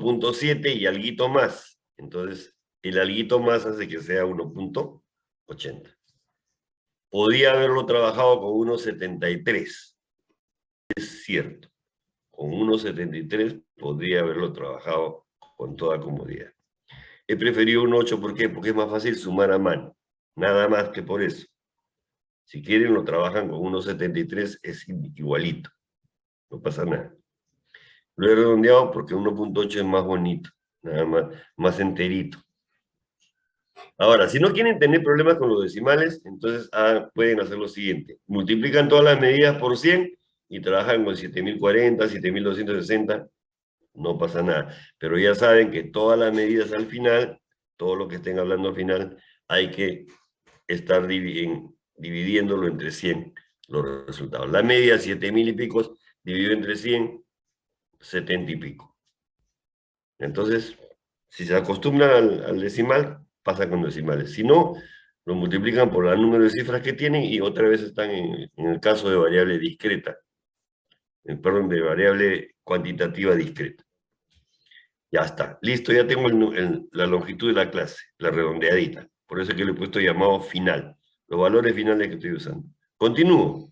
1.7 y alguito más. Entonces, el alguito más hace que sea 1.80. Podría haberlo trabajado con 1.73. Es cierto. Con 1.73 podría haberlo trabajado con toda comodidad. He preferido 1.8, ¿por qué? Porque es más fácil sumar a mano. Nada más que por eso. Si quieren, lo trabajan con 1.73, es igualito. No pasa nada. Lo he redondeado porque 1.8 es más bonito, nada más enterito. Ahora, si no quieren tener problemas con los decimales, entonces pueden hacer lo siguiente. Multiplican todas las medidas por 100 y trabajan con 7040, 7260, no pasa nada. Pero ya saben que todas las medidas al final, todo lo que estén hablando al final, hay que estar dividiéndolo entre 100 los resultados. La media, 7000 y pico, dividido entre 100, 70 y pico. Entonces, si se acostumbran al decimal, pasa con decimales. Si no, lo multiplican por el número de cifras que tienen y otra vez están en el caso de variable discreta. Perdón, de variable cuantitativa discreta. Ya está. Listo, ya tengo la longitud de la clase, la redondeadita. Por eso es que le he puesto llamado final. Los valores finales que estoy usando. Continúo.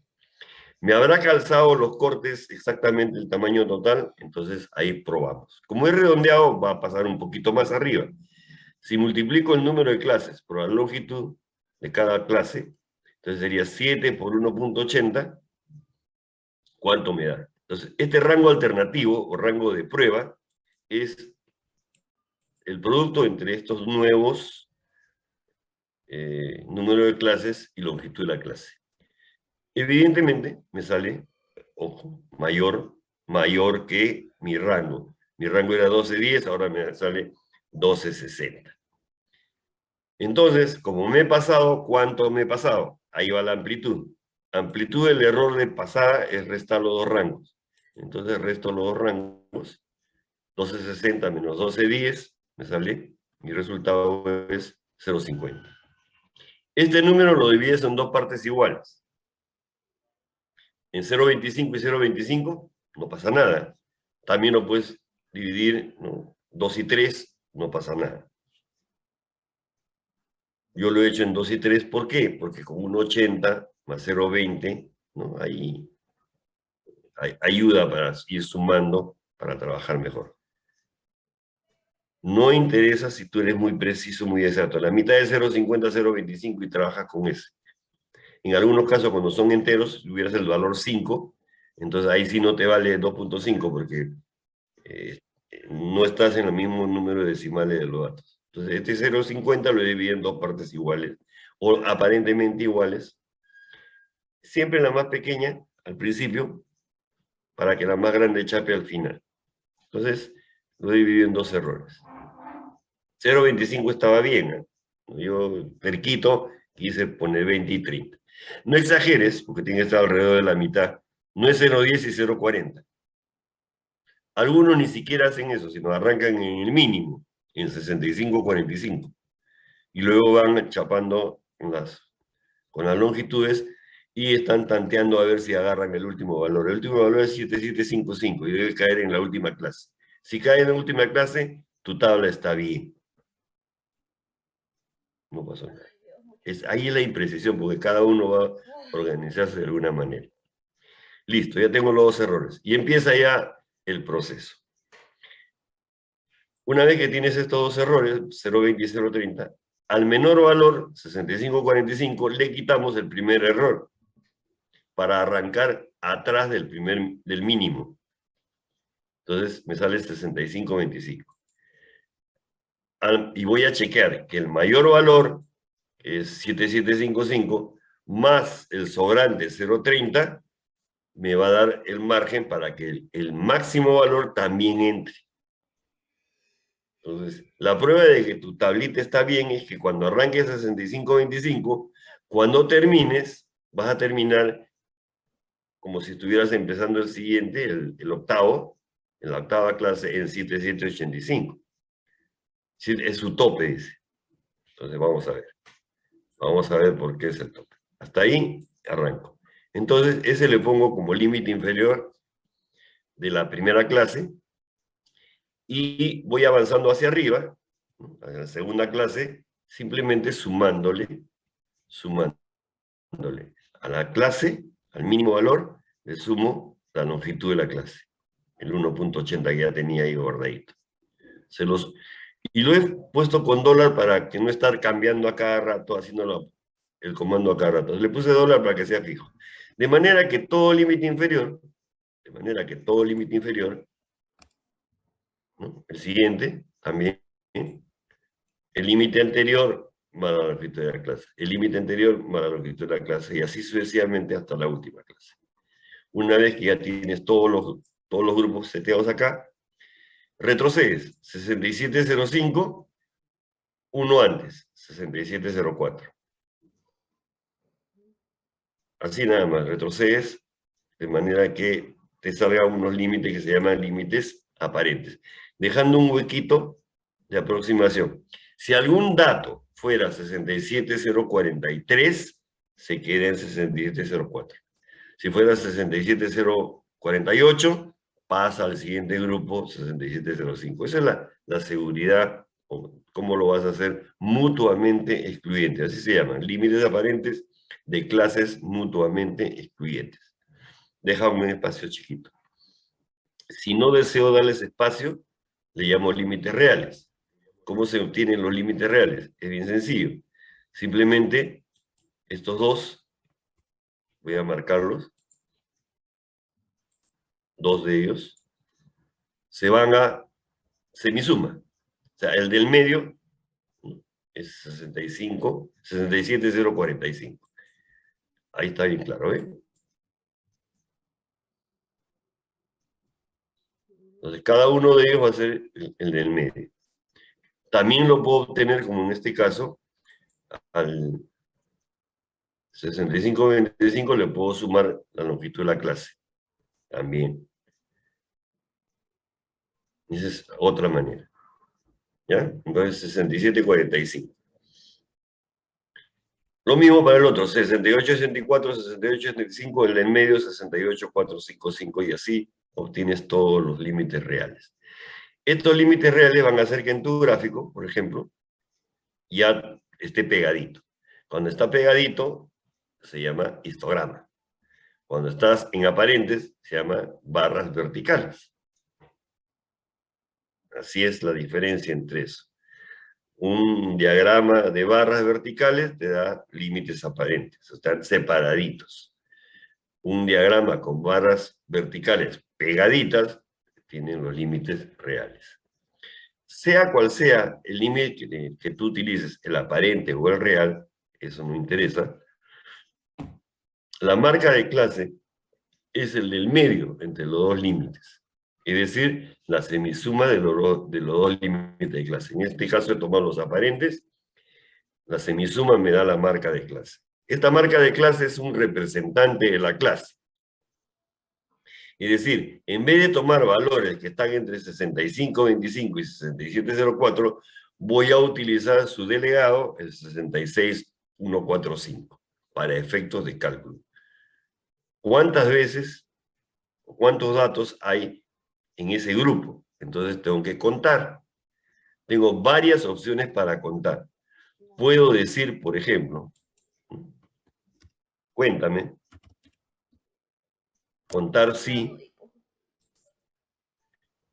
Me habrá calzado los cortes exactamente el tamaño total, entonces ahí probamos. Como es redondeado, va a pasar un poquito más arriba. Si multiplico el número de clases por la longitud de cada clase, entonces sería 7 por 1.80, ¿cuánto me da? Entonces, este rango alternativo o rango de prueba es el producto entre estos nuevos números de clases y longitud de la clase. Evidentemente, me sale, ojo, mayor que mi rango. Mi rango era 12.10, ahora me sale 12.60. Entonces, como me he pasado, ¿cuánto me he pasado? Ahí va la amplitud. Amplitud del error de pasada es restar los dos rangos. Entonces resto los dos rangos. 12.60 menos 12.10, me sale. Mi resultado es 0.50. Este número lo divides en dos partes iguales. En 0.25 y 0.25 no pasa nada. También lo puedes dividir, ¿no? 2 y 3, no pasa nada. Yo lo he hecho en 2 y 3, ¿por qué? Porque con 1.80 más 0.20, ¿no? Ahí ayuda para ir sumando para trabajar mejor. No interesa si tú eres muy preciso, muy exacto. La mitad de 0.50, 0.25 y trabajas con ese. En algunos casos, cuando son enteros, si hubieras el valor 5, entonces ahí sí no te vale 2.5 porque no estás en el mismo número de decimales de los datos. Entonces, este 0.50 lo he dividido en dos partes iguales, o aparentemente iguales. Siempre la más pequeña, al principio, para que la más grande chape al final. Entonces, lo he dividido en dos errores. 0.25 estaba bien, ¿eh? Yo, terquito, quise poner 20 y 30. No exageres, porque tiene que estar alrededor de la mitad. No es 0.10 y 0.40. Algunos ni siquiera hacen eso, sino arrancan en el mínimo, en 65-45. Y luego van chapando con las longitudes y están tanteando a ver si agarran el último valor. El último valor es 7755 y debe caer en la última clase. Si cae en la última clase, tu tabla está bien. No pasó nada. Ahí es la imprecisión, porque cada uno va a organizarse de alguna manera. Listo, ya tengo los dos errores. Y empieza ya el proceso. Una vez que tienes estos dos errores, 0.20 y 0.30, al menor valor, 65.45, le quitamos el primer error para arrancar atrás del mínimo. Entonces me sale 65.25. Y voy a chequear que el mayor valor, que es 7755, más el sobrante 0.30, me va a dar el margen para que el máximo valor también entre. Entonces, la prueba de que tu tablita está bien es que cuando arranques 65.25, cuando termines, vas a terminar como si estuvieras empezando el siguiente, el octavo, en la octava clase, en 7785. Es su tope, dice. Entonces, vamos a ver. Vamos a ver por qué es el tope. Hasta ahí arranco. Entonces, ese le pongo como límite inferior de la primera clase. y voy avanzando hacia arriba, ¿no? A la segunda clase, simplemente sumándole a la clase, al mínimo valor, le sumo la longitud de la clase, el 1.80 que ya tenía ahí guardadito. Y lo he puesto con dólar para que no estar cambiando a cada rato, haciéndolo el comando a cada rato. Le puse dólar para que sea fijo. De manera que todo límite inferior, ¿no? El siguiente, también, el límite anterior más la longitud de la clase, el límite anterior más la longitud de la clase, y así sucesivamente hasta la última clase. Una vez que ya tienes todos los grupos seteados acá, retrocedes 6705, uno antes, 6704. Así nada más, retrocedes de manera que te salgan unos límites que se llaman límites aparentes, dejando un huequito de aproximación. Si algún dato fuera 67043, se queda en 6704. Si fuera 67048, pasa al siguiente grupo 6705. Esa es la seguridad, o cómo lo vas a hacer mutuamente excluyentes. Así se llaman, límites aparentes de clases mutuamente excluyentes. Déjame un espacio chiquito. Si no deseo darles espacio, le llamo límites reales. ¿Cómo se obtienen los límites reales? Es bien sencillo. Simplemente estos dos, voy a marcarlos, dos de ellos, se van a semisuma. O sea, el del medio es 67045. Ahí está bien claro, ¿eh? Entonces, cada uno de ellos va a ser el del medio. También lo puedo obtener, como en este caso, al 6525 le puedo sumar la longitud de la clase. También. Esa es otra manera. ¿Ya? Entonces, 6745. Lo mismo para el otro, 6864, 6865, el en medio 68455, y así obtienes todos los límites reales. Estos límites reales van a hacer que en tu gráfico, por ejemplo, ya esté pegadito. Cuando está pegadito, se llama histograma. Cuando estás en aparentes, se llama barras verticales. Así es la diferencia entre eso. Un diagrama de barras verticales te da límites aparentes, están separaditos. Un diagrama con barras verticales pegaditas tienen los límites reales. Sea cual sea el límite que tú utilices, el aparente o el real, eso no interesa. La marca de clase es el del medio entre los dos límites. Es decir, la semisuma de los dos límites de clase. En este caso he tomado los aparentes, la semisuma me da la marca de clase. Esta marca de clase es un representante de la clase. Es decir, en vez de tomar valores que están entre 6525 y 6704, voy a utilizar su delegado, el 66145, para efectos de cálculo. ¿Cuántas veces, o cuántos datos hay en ese grupo? Entonces tengo que contar. Tengo varias opciones para contar. Puedo decir, por ejemplo, cuéntame, contar sí,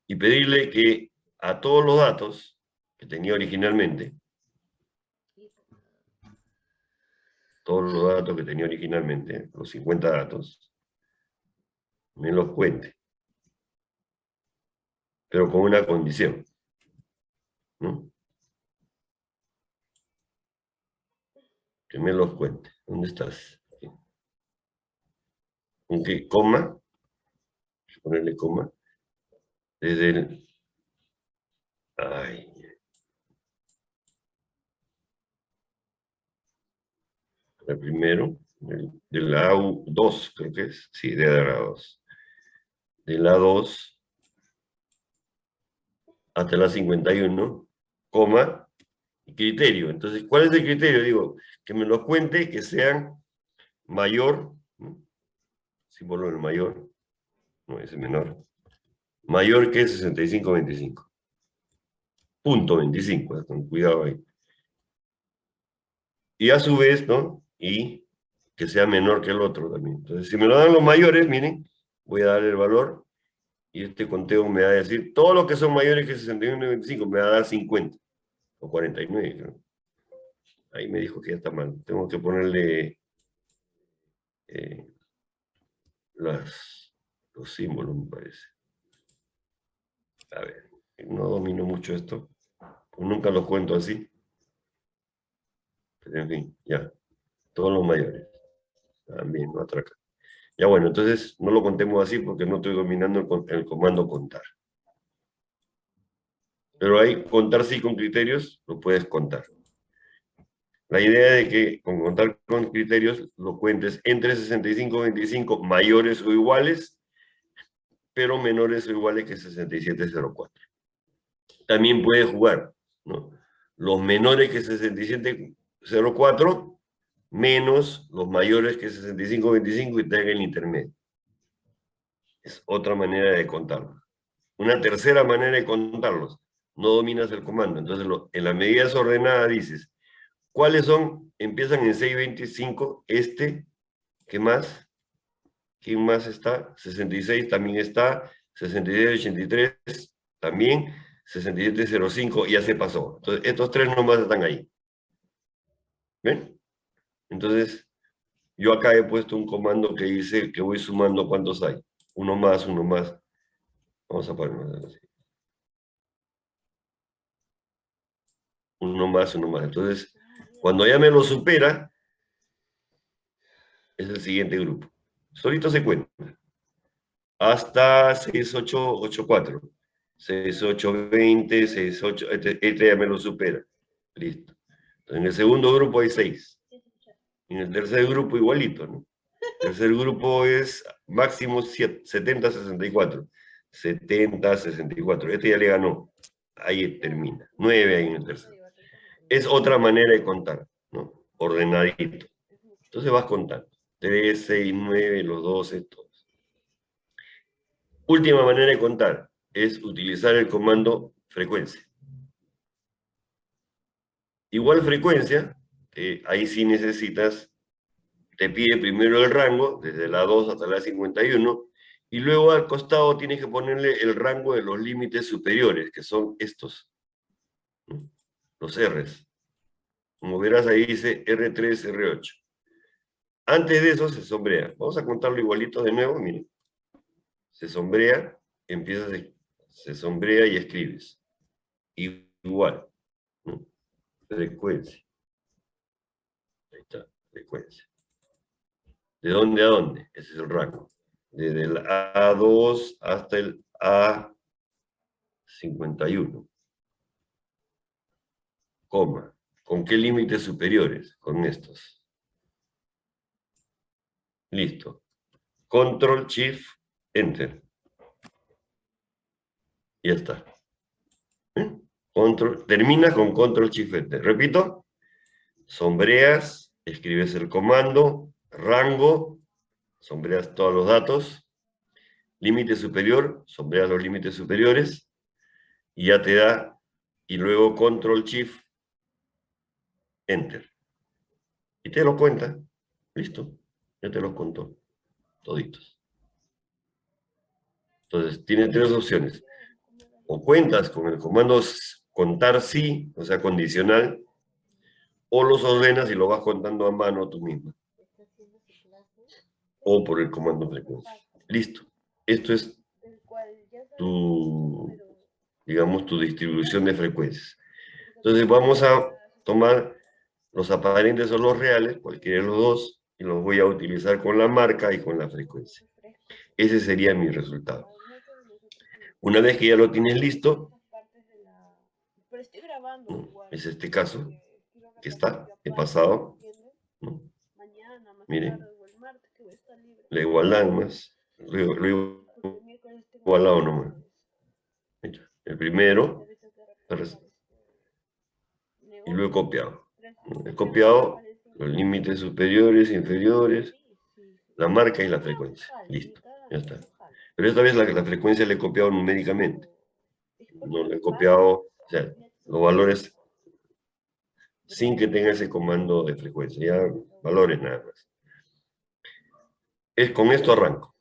y pedirle que a todos los datos que tenía originalmente, los 50 datos, me los cuente, pero con una condición, ¿no? Que me los cuente. ¿Dónde estás? ¿Con qué? ¿Coma? Hay que ponerle coma. Desde el... Ay. El primero, de la A2, creo que es. Sí, de la A2. De la A2 hasta la 51, coma, y criterio. Entonces, ¿cuál es el criterio? Digo, que me los cuente que sean mayor, ¿no? Símbolo del mayor, no, ese menor, mayor que 6525. punto 25, con cuidado ahí. Y a su vez, ¿no? Y que sea menor que el otro también. Entonces, si me lo dan los mayores, miren, voy a dar el valor y este conteo me va a decir, todos los que son mayores que 61,25 me va a dar 50 o 49, creo. Ahí me dijo que ya está mal. Tengo que ponerle eh, los símbolos, me parece. A ver, no domino mucho esto. Pues nunca lo cuento así. Pero en fin, ya. Todos los mayores. También, no atraca. Ya bueno, entonces no lo contemos así porque no estoy dominando el comando contar. Pero ahí, contar sí con criterios, lo puedes contar. La idea de que con contar con criterios lo cuentes entre 65 y 25 mayores o iguales, pero menores o iguales que 67,04. También puedes jugar, ¿no? Los menores que 67,04 menos los mayores que 65,25 y te haga el intermedio. Es otra manera de contarlo. Una tercera manera de contarlos. No dominas el comando. Entonces, en las medidas ordenadas dices, ¿cuáles son? Empiezan en 6,25. ¿Qué más? ¿Quién más está? 66 también está. 66,83 también. 67,05 ya se pasó. Entonces, estos tres nomás están ahí. ¿Ven? Entonces, yo acá he puesto un comando que dice que voy sumando cuántos hay. Uno más, uno más. Vamos a ponerlo así. Uno más, uno más. Entonces, cuando ya me lo supera, es el siguiente grupo. Solito se cuenta. Hasta 6884. 6820, 68, este ya me lo supera. Listo. Entonces, en el segundo grupo hay 6. En el tercer grupo igualito, ¿no? El tercer grupo es máximo 70-64. 70-64. Este ya le ganó. Ahí termina. 9 ahí en el tercero. Es otra manera de contar, ¿no? Ordenadito. Entonces vas contando. 3, 6, 9, los 12, todos. Última manera de contar es utilizar el comando frecuencia. Igual frecuencia, ahí sí necesitas, te pide primero el rango, desde la 2 hasta la 51, y luego al costado tienes que ponerle el rango de los límites superiores, que son estos, ¿no? Los R's. Como verás ahí dice R3, R8. Antes de eso se sombrea. Vamos a contarlo igualito de nuevo, miren. Se sombrea, se sombrea y escribes. Igual, ¿no? Frecuencia. Ahí está, frecuencia. ¿De dónde a dónde? Ese es el rango. Desde el A2 hasta el A51. Coma. ¿Con qué límites superiores? Con estos. Listo. Control, Shift, Enter. Ya está. Termina con Control, Shift, Enter. Repito. Sombreas, escribes el comando, rango, sombreas todos los datos, límite superior, sombreas los límites superiores, y ya te da, y luego Control Shift, Enter. Y te lo cuenta, listo, ya te los contó, toditos. Entonces, tiene tres opciones. O cuentas con el comando contar sí, o sea, condicional, o los ordenas y lo vas contando a mano tú mismo. O por el comando frecuencia. Listo. Esto es digamos, tu distribución de frecuencias. Entonces vamos a tomar los aparentes o los reales, cualquiera de los dos, y los voy a utilizar con la marca y con la frecuencia. Ese sería mi resultado. Una vez que ya lo tienes listo, es este caso, que está, he pasado, ¿no? Miren, la igualdad más, lo igualado nomás. El primero, y lo he copiado. He copiado los límites superiores, inferiores, la marca y la frecuencia. Listo, ya está. Pero esta vez la frecuencia la he copiado numéricamente. No la he copiado, o sea, los valores sin que tenga ese comando de frecuencia, ya valores nada más. Con esto arranco.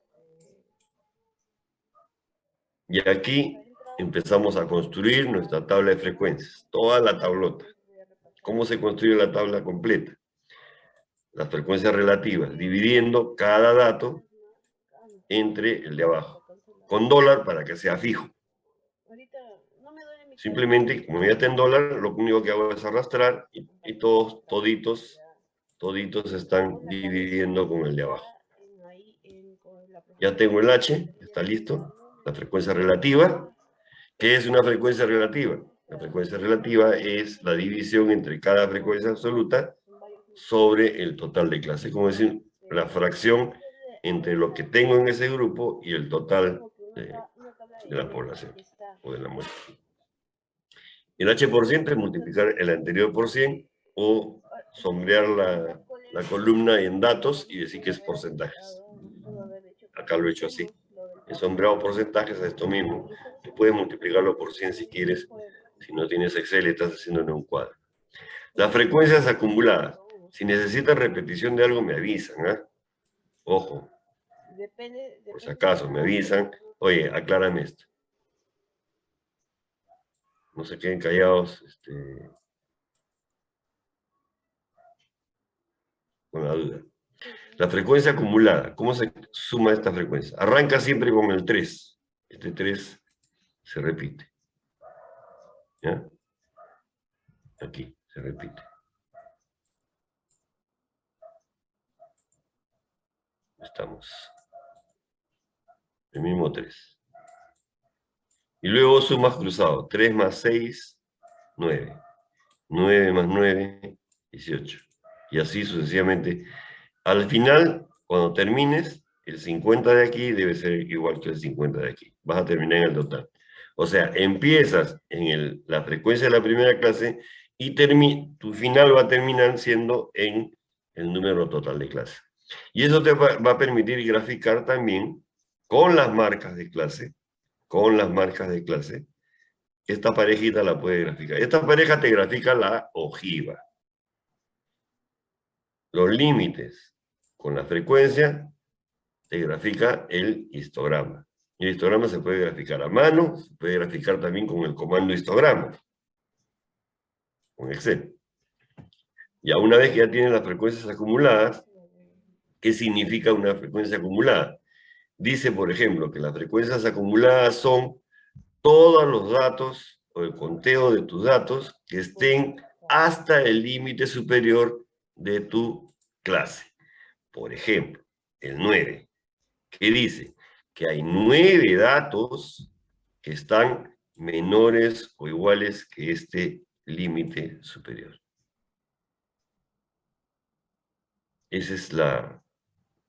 Y aquí empezamos a construir nuestra tabla de frecuencias, toda la tablota. ¿Cómo se construye la tabla completa? Las frecuencias relativas, dividiendo cada dato entre el de abajo, con dólar para que sea fijo. Simplemente, como ya está en dólar, lo único que hago es arrastrar y toditos están dividiendo con el de abajo. Ya tengo el H, está listo, la frecuencia relativa. ¿Qué es una frecuencia relativa? La frecuencia relativa es la división entre cada frecuencia absoluta sobre el total de clase. Como decir, la fracción entre lo que tengo en ese grupo y el total de la población o de la muestra. El H por ciento es multiplicar el anterior por 100 o sombrear la columna en datos y decir que es porcentajes. Acá lo he hecho así. He sombreado porcentajes a esto mismo. Tú puedes multiplicarlo por 100 si quieres. Si no tienes Excel, estás haciendo en un cuadro. Las frecuencias acumuladas. Si necesitas repetición de algo, me avisan. ¿eh? Ojo. Por si acaso, me avisan. Oye, aclárame esto. No se queden callados con la duda. La frecuencia acumulada. ¿Cómo se suma esta frecuencia? Arranca siempre con el 3. Este 3 se repite. ¿Ya? Aquí se repite. Estamos. El mismo 3. Y luego sumas cruzado. 3 más 6, 9. 9 más 9, 18. Y así sucesivamente. Al final, cuando termines, el 50 de aquí debe ser igual que el 50 de aquí. Vas a terminar en el total. O sea, empiezas en la frecuencia de la primera clase y tu final va a terminar siendo en el número total de clase. Y eso te va a permitir graficar también con las marcas de clase, esta parejita la puede graficar. Esta pareja te grafica la ojiva. Los límites con la frecuencia te grafica el histograma. El histograma se puede graficar a mano, se puede graficar también con el comando histograma, con Excel. Ya una vez que ya tienes las frecuencias acumuladas, ¿qué significa una frecuencia acumulada? Dice, por ejemplo, que las frecuencias acumuladas son todos los datos o el conteo de tus datos que estén hasta el límite superior de tu clase. Por ejemplo, el 9, que dice que hay 9 datos que están menores o iguales que este límite superior. Esa es la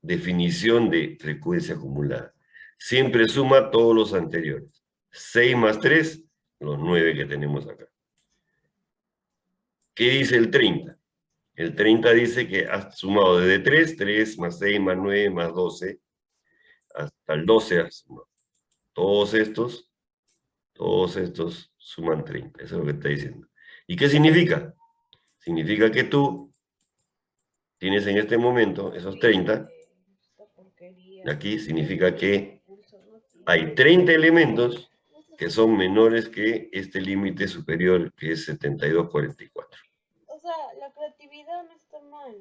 definición de frecuencia acumulada. Siempre suma todos los anteriores. 6 más 3, los 9 que tenemos acá. ¿Qué dice el 30? El 30 dice que has sumado desde 3, 3 más 6 más 9 más 12, hasta el 12 has sumado. Todos estos suman 30. Eso es lo que está diciendo. ¿Y qué significa? Significa que tú tienes en este momento esos 30. Aquí significa que hay 30 elementos que son menores que este límite superior, que es 7244. O sea, la creatividad no está mal.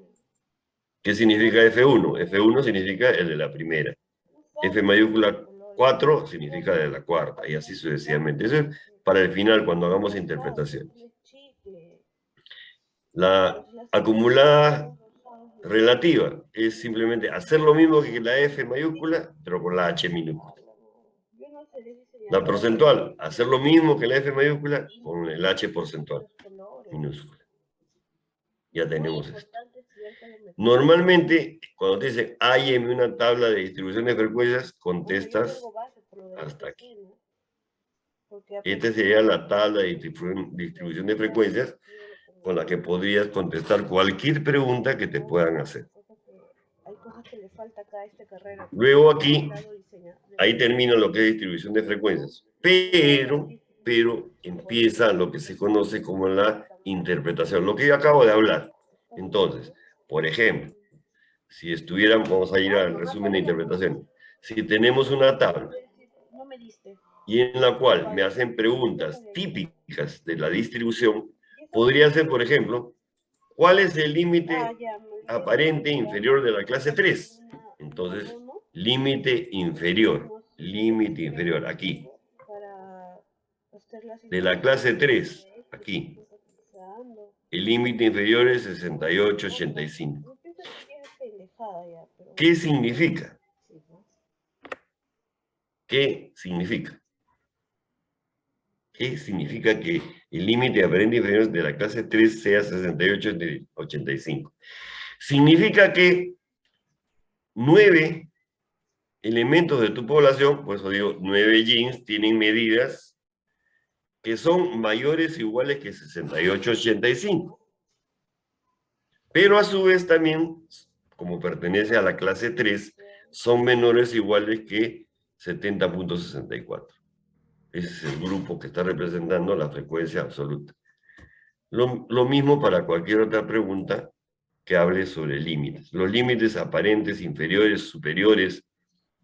¿Qué significa F1? F1 significa el de la primera. F mayúscula 4 significa de la cuarta, y así sucesivamente. Eso es para el final, cuando hagamos interpretaciones. La acumulada relativa es simplemente hacer lo mismo que la F mayúscula, pero con la H minúscula. La porcentual, hacer lo mismo que la F mayúscula con el H porcentual minúscula. Ya tenemos esto. Normalmente, cuando te dicen, hálleme una tabla de distribución de frecuencias, contestas hasta aquí. Esta sería la tabla de distribución de frecuencias con la que podrías contestar cualquier pregunta que te puedan hacer. Luego aquí, ahí termina lo que es distribución de frecuencias. Pero pero empieza lo que se conoce como la interpretación, lo que yo acabo de hablar. Entonces, por ejemplo, si estuviéramos, vamos a ir al resumen de interpretación. Si tenemos una tabla y en la cual me hacen preguntas típicas de la distribución, podría ser, por ejemplo, ¿cuál es el límite aparente inferior de la clase 3? Entonces, límite inferior, aquí. De la clase 3, aquí. El límite inferior es 68,85. ¿Qué significa? ¿Qué significa? ¿Qué significa que el límite aparente inferior de la clase 3 sea 68,85? Significa que 9 elementos de tu población, por eso digo 9 genes, tienen medidas que son mayores o iguales que 68,85. Pero a su vez también, como pertenece a la clase 3, son menores o iguales que 70,64. Ese es el grupo que está representando la frecuencia absoluta. Lo mismo para cualquier otra pregunta que hable sobre límites. Los límites aparentes, inferiores, superiores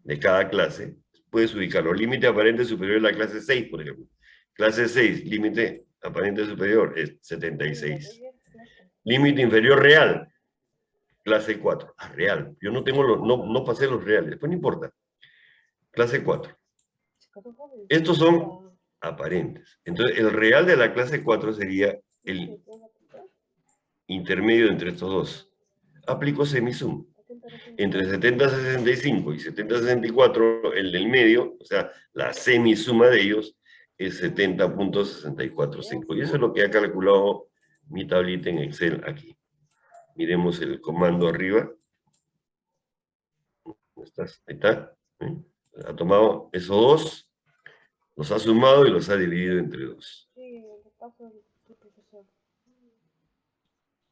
de cada clase, puedes ubicar los límites aparentes superiores de la clase 6, por ejemplo. Clase 6, límite aparente superior es 76. Límite inferior real, clase 4. Ah, real. Yo no tengo no pasé los reales, después no importa. Clase 4. Estos son aparentes. Entonces, el real de la clase 4 sería el intermedio entre estos dos. Aplico semisum. Entre 70,65 y 70,64, el del medio, o sea, la semisuma de ellos, es 70,645. Y eso es lo que ha calculado mi tablita en Excel aquí. Miremos el comando arriba. ¿Dónde estás? Ahí está. Ha tomado esos dos, los ha sumado y los ha dividido entre dos.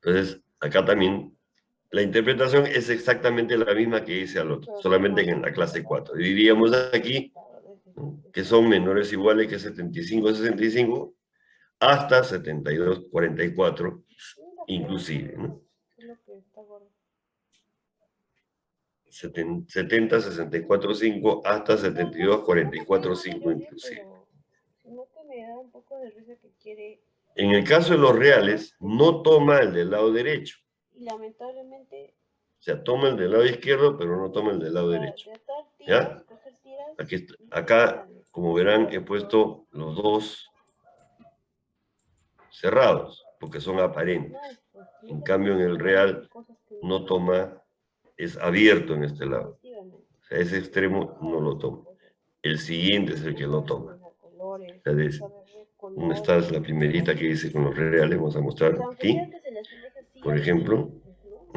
Entonces, acá también la interpretación es exactamente la misma que hice al otro, solamente que en la clase 4. Diríamos aquí que son menores o iguales que 75,65 hasta 72,44 inclusive, ¿no? 70,64,5 hasta 72,44,5 inclusive. En el caso de los reales, no toma el del lado derecho. Lamentablemente. O sea, toma el del lado izquierdo, pero no toma el del lado derecho. ¿Ya? Acá, como verán, he puesto los dos cerrados, porque son aparentes. En cambio, en el real, no toma, es abierto en este lado. O sea, ese extremo no lo toma. El siguiente es el que lo toma. Esta es la primerita que hice con los reales. Vamos a mostrar aquí. Por ejemplo,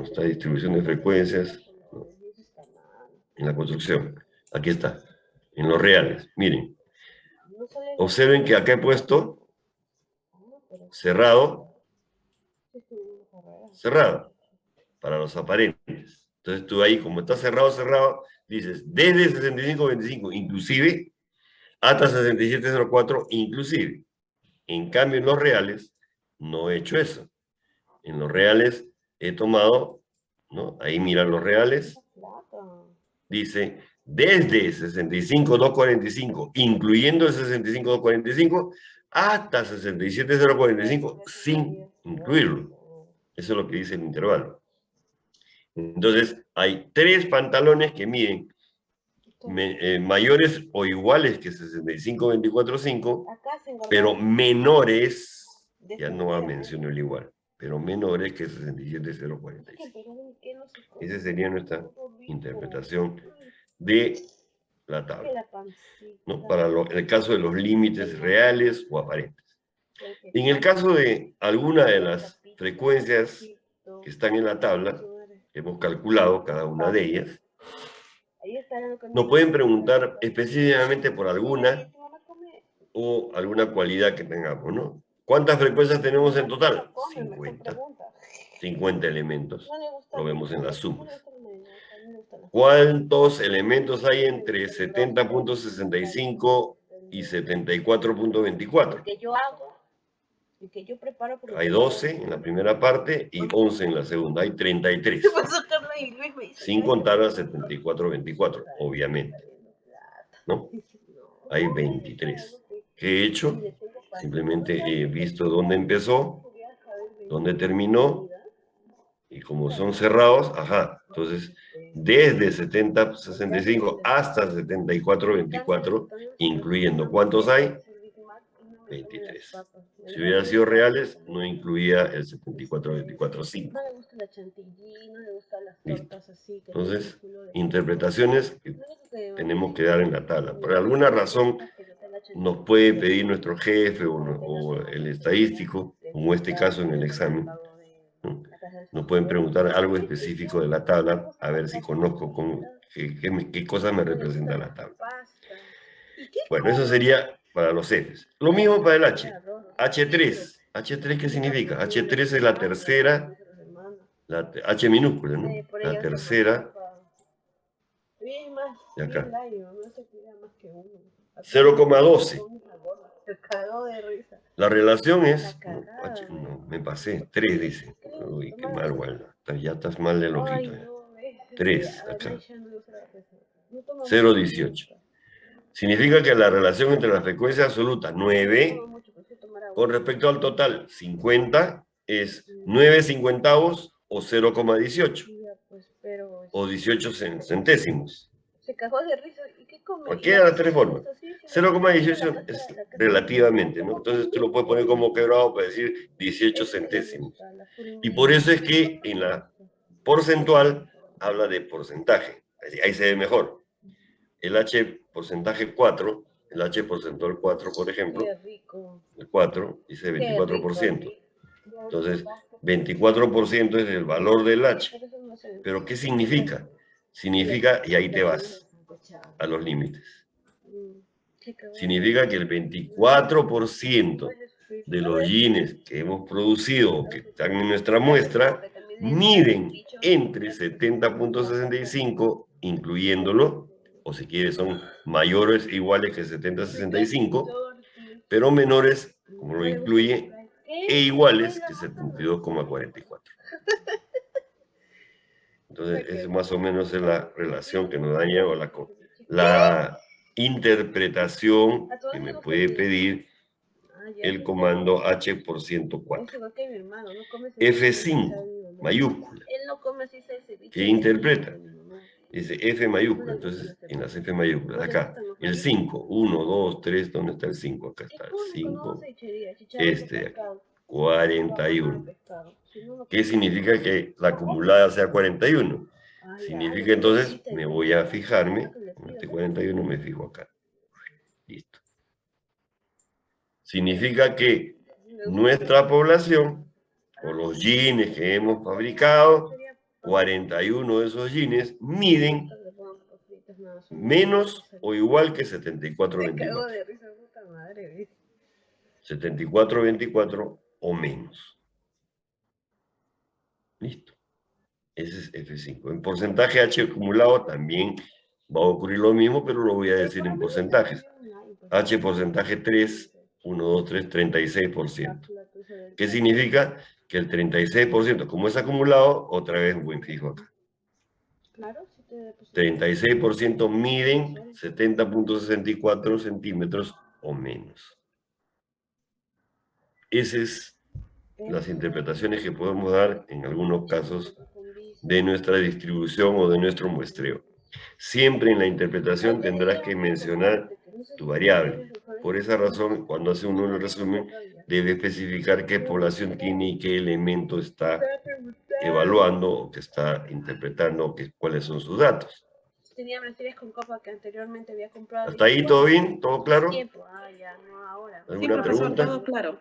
esta distribución de frecuencias, ¿no? En la construcción. Aquí está. En los reales. Miren. Observen que acá he puesto cerrado, cerrado, para los aparentes. Entonces tú ahí, como está cerrado, cerrado, dices desde 65,25 inclusive hasta 67,04 inclusive. En cambio, en los reales, no he hecho eso. En los reales he tomado, ¿no? Ahí miran los reales. Dice, desde 65,245, incluyendo el 65,245, hasta 67,045, sin incluirlo. Eso es lo que dice el intervalo. Entonces, hay 3 pantalones que miden mayores o iguales que 65,245, pero menores, ya no menciono el igual, pero menores que 67,045. Esa sería nuestra interpretación de la tabla, ¿no? Para el caso de los límites reales o aparentes. En el caso de alguna de las frecuencias que están en la tabla, hemos calculado cada una de ellas, nos pueden preguntar específicamente por alguna o alguna cualidad que tengamos, ¿no? ¿Cuántas frecuencias tenemos en total? 50. 50 elementos. Lo vemos en la suma. ¿Cuántos elementos hay entre 70,65 y 74.24. El que yo hago, el que yo preparo. Hay 12 en la primera parte y 11 en la segunda. Hay 33. ¿Qué pasó, Carla? Y Luis me dice, Sin contar a 74.24, obviamente. ¿No? Hay 23. ¿Qué he hecho? Simplemente he visto dónde empezó, dónde terminó, y como son cerrados, ajá, entonces desde 70.65 hasta 74.24, incluyendo, ¿cuántos hay? 23. Si hubiera sido reales, no incluía el 74.24.5. No le gusta la chantilly, no le gustan las Listo. tortas así. Entonces, interpretaciones que tenemos que dar en la tabla. Por alguna razón, nos puede pedir nuestro jefe o el estadístico, como este caso en el examen, ¿no? Nos pueden preguntar algo específico de la tabla, a ver si conozco qué cosa me representa la tabla. Bueno, eso sería para los Fs. Lo mismo para el H. H3. ¿H3 qué significa? H3 es la tercera, la H minúscula, ¿no? La tercera de acá. 0,12. Se cagó de risa. La relación es... No, me pasé. 3 dice. Uy, qué mal, igual. Ya estás mal del ojito. 3 acá. 0,18. Significa que la relación entre la frecuencia absoluta 9 con respecto al total 50 es 9 cincuentavos o 0,18 o 18 centésimos. Se cagó de risa. ¿Y qué come? Cualquiera de las tres formas. 0,18 es relativamente, ¿no? Entonces tú lo puedes poner como quebrado para decir 18 centésimos. Y por eso es que en la porcentual habla de porcentaje. Ahí se ve mejor. El H porcentaje 4, el H porcentual 4, por ejemplo, el 4 dice 24%. Entonces, 24% es el valor del H. ¿Pero qué significa? Significa, y ahí te vas a los límites. Significa que el 24% de los genes que hemos producido, que están en nuestra muestra, miden entre 70.65, incluyéndolo, o si quieres son mayores o iguales que 70.65, pero menores, como lo incluye, e iguales que 72,44. Entonces, es más o menos la relación que nos daña o la interpretación que me puede pedir el comando H por 104. F5, mayúscula. ¿Qué interpreta? Dice F mayúscula, entonces en las F mayúsculas, acá, el 5, 1, 2, 3, ¿dónde está el 5? Acá está el 5, este de aquí, 41. ¿Qué significa que la acumulada sea 41? Significa entonces, me voy a fijarme, en este 41 me fijo acá. Listo. Significa que nuestra población, o los genes que hemos fabricado, 41 de esos genes miden menos o igual que 74.24. 74.24 o menos. Listo. Ese es F5. En porcentaje H acumulado también va a ocurrir lo mismo, pero lo voy a decir en porcentajes. H porcentaje 3, 1, 2, 3, 36%. ¿Qué significa? Que el 36%, como es acumulado, otra vez buen fijo acá. 36% miden 70.64 centímetros o menos. Esas es las interpretaciones que podemos dar en algunos casos de nuestra distribución o de nuestro muestreo. Siempre en la interpretación tendrás que mencionar tu variable. Por esa razón, cuando hace uno el resumen, debe especificar qué población tiene y qué elemento está evaluando o que está interpretando, o cuáles son sus datos. Tenía Mercedes con copa que anteriormente había comprado. ¿Hasta ahí todo bien? ¿Todo claro? ¿Alguna pregunta? Todo claro.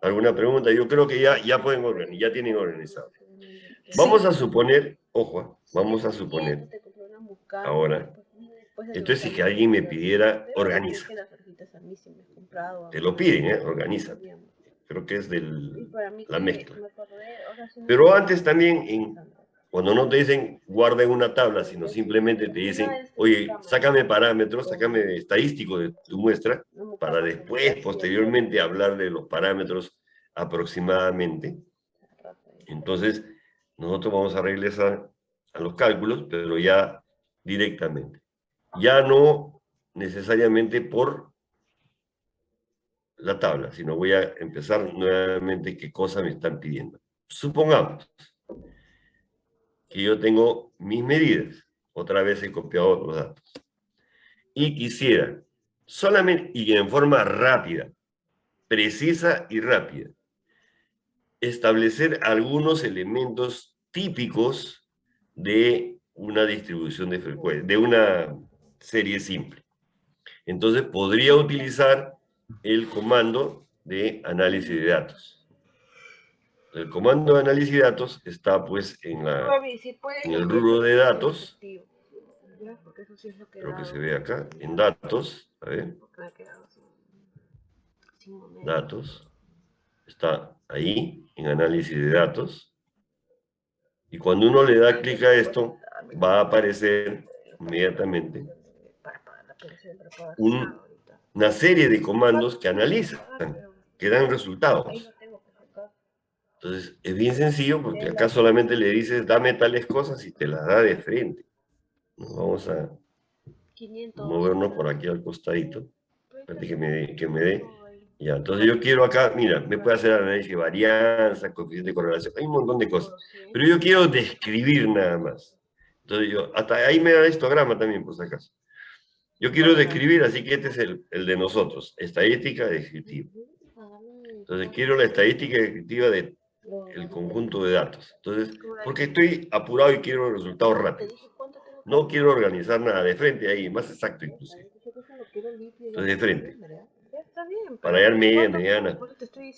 ¿Alguna pregunta? Yo creo que ya pueden organizar, ya tienen organizado. Vamos a suponer, ojo, vamos a suponer ahora, entonces si que alguien me pidiera, organiza. Te lo piden, organiza. Creo que es la mezcla. Pero antes también Cuando no te dicen guarda en una tabla, sino simplemente te dicen, oye, sácame parámetros, sácame estadístico de tu muestra, para después, posteriormente, hablar de los parámetros aproximadamente. Entonces, nosotros vamos a regresar a los cálculos, pero ya directamente. Ya no necesariamente por la tabla, sino voy a empezar nuevamente qué cosa me están pidiendo. Supongamos que yo tengo mis medidas, otra vez he copiado los datos, y quisiera solamente, y en forma rápida, precisa y rápida, establecer algunos elementos típicos de una distribución de frecuencia, de una serie simple. Entonces podría utilizar el comando de análisis de datos. El comando de análisis de datos está pues en el rubro de datos. Creo que se ve acá, en datos. A ver. Datos. Está ahí, en análisis de datos. Y cuando uno le da clic a esto, va a aparecer inmediatamente una serie de comandos que analizan, que dan resultados. Entonces, es bien sencillo porque acá solamente le dices, dame tales cosas y te las da de frente. Nos vamos a movernos por aquí al costadito. Espérate que me dé. Ya, entonces yo quiero acá, mira, me puede hacer análisis de varianza, coeficiente de correlación, hay un montón de cosas. Pero yo quiero describir nada más. Entonces yo, hasta ahí me da histograma también, por si acaso. Yo quiero describir, así que este es el de nosotros, estadística descriptiva. Entonces quiero la estadística descriptiva del conjunto de datos. Entonces, porque estoy apurado y quiero resultados rápidos. No quiero organizar nada de frente ahí, más exacto inclusive. Entonces de frente. Para hallar media, mediana,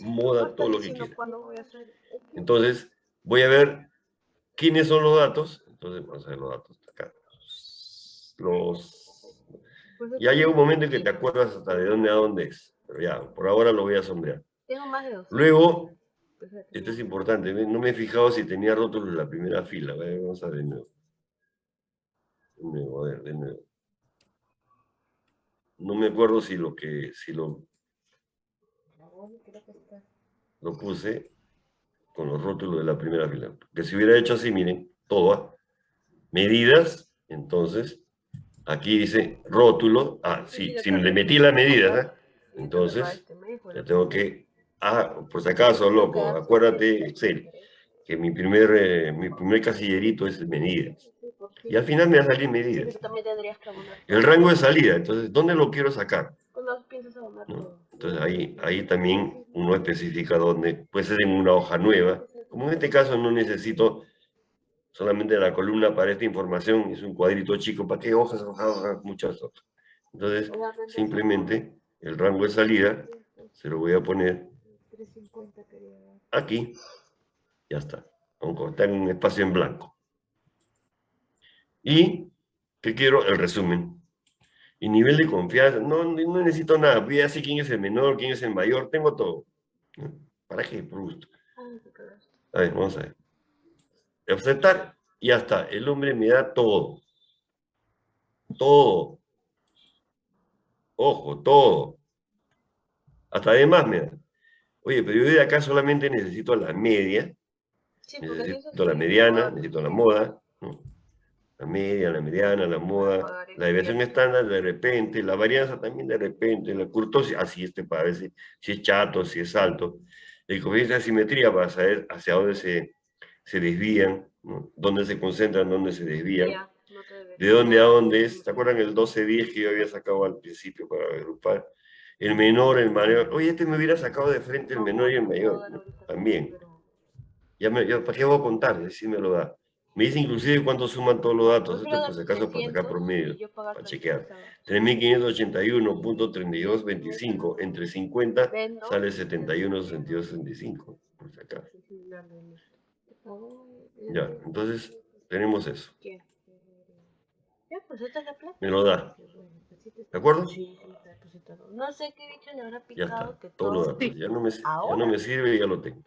moda, todo lo que quiera. Entonces, voy a ver quiénes son los datos. Entonces, vamos a ver los datos acá. Ya llega un momento en que te acuerdas hasta de dónde a dónde es. Pero ya, por ahora lo voy a sombrear. Luego, esto es importante, no me he fijado si tenía rótulos en la primera fila. Vamos a ver de nuevo. A ver, de nuevo. No me acuerdo si lo puse con los rótulos de la primera fila. Que si hubiera hecho así, miren, todo, medidas, entonces, aquí dice rótulo, sí, si le metí la medida, entonces, ya tengo que, por si acaso, loco, acuérdate, Excel, que mi primer casillerito es medidas. Y al final me va a salir medidas. El rango de salida, entonces, ¿dónde lo quiero sacar? ¿No? Entonces ahí también uno especifica dónde, puede ser en una hoja nueva, como en este caso no necesito solamente la columna para esta información, es un cuadrito chico, ¿para qué hojas, muchas otras? Entonces, simplemente el rango de salida se lo voy a poner aquí, ya está, está en un espacio en blanco. Y, ¿qué quiero? El resumen. Y nivel de confianza, no necesito nada, voy a decir quién es el menor, quién es el mayor, tengo todo. ¿Para qué? Por gusto. A ver, vamos a ver. Aceptar, y ya está. El hombre me da todo. Todo. Ojo, todo. Hasta además me da. Oye, pero yo de acá solamente necesito la media, necesito la mediana, necesito la moda, ¿no? La media, la mediana, la moda, la desviación estándar de repente, la varianza también de repente, la curtosis, así para ver si es chato, si es alto. El coeficiente de asimetría para saber hacia dónde se desvían, ¿no? Dónde se concentran, dónde se desvían, de dónde a dónde es. ¿Se acuerdan el 12-10 que yo había sacado al principio para agrupar? El menor, el mayor. Oye, me hubiera sacado de frente el menor y el mayor, ¿no? También. ¿Para qué voy a contar? Sí me lo da. Me dice inclusive cuánto suman todos los datos. Esto por si acaso para sacar promedio, para chequear. 3.581.3225 entre 50 sale 71.6265, por si acaso. Ya, entonces tenemos eso. Me lo da. ¿De acuerdo? No sé qué bicho le habrá Ya picado. está, todos los datos. Ya no me sirve y ya lo tengo.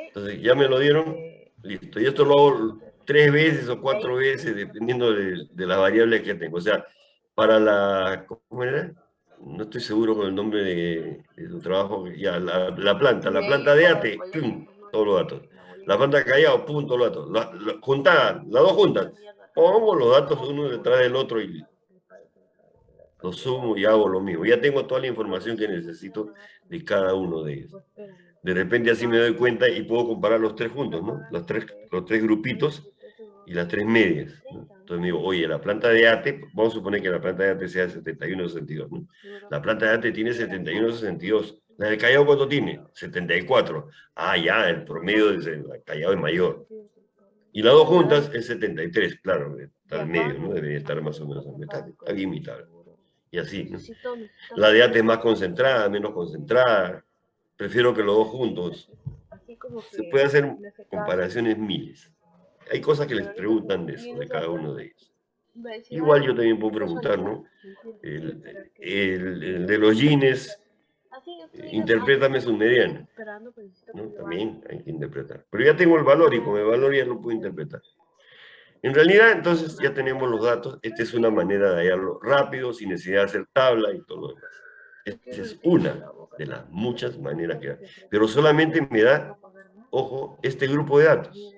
Entonces ya me lo dieron. Listo. Y esto lo hago 3 veces o 4 veces, dependiendo de las variables que tengo. O sea, para la, ¿cómo era? No estoy seguro con el nombre de tu trabajo. Ya, la planta de ATE, ¡pum! Todos los datos. La planta de Callao, ¡pum! Todos los datos. Juntadas, las dos juntas. Pongo los datos uno detrás del otro y los sumo y hago lo mismo. Ya tengo toda la información que necesito de cada uno de ellos. De repente así me doy cuenta y puedo comparar los 3 juntos, ¿no? Los tres grupitos y las 3 medias, ¿no? Entonces me digo, oye, la planta de ATE, vamos a suponer que la planta de ATE sea 71,62, ¿no? La planta de ATE tiene 71,62. La del Callao, ¿cuánto tiene? 74. Ah, ya, el promedio del Callao es mayor. Y las dos juntas es 73, claro, está al medio, ¿no? Debería estar más o menos a mitad. Está bien mitad. Y así, ¿no? La de ATE es más concentrada, menos concentrada. Prefiero que los dos juntos. Se puede hacer comparaciones miles. Hay cosas que les preguntan de eso, de cada uno de ellos. Igual yo también puedo preguntar, ¿no? El de los jeans, interprétame su mediana, ¿no? También hay que interpretar. Pero ya tengo el valor y con el valor ya lo puedo interpretar. En realidad, entonces, ya tenemos los datos. Esta es una manera de hallarlo rápido, sin necesidad de hacer tabla y todo lo demás. Esta es una de las muchas maneras que hay. Pero solamente me da, ojo, este grupo de datos.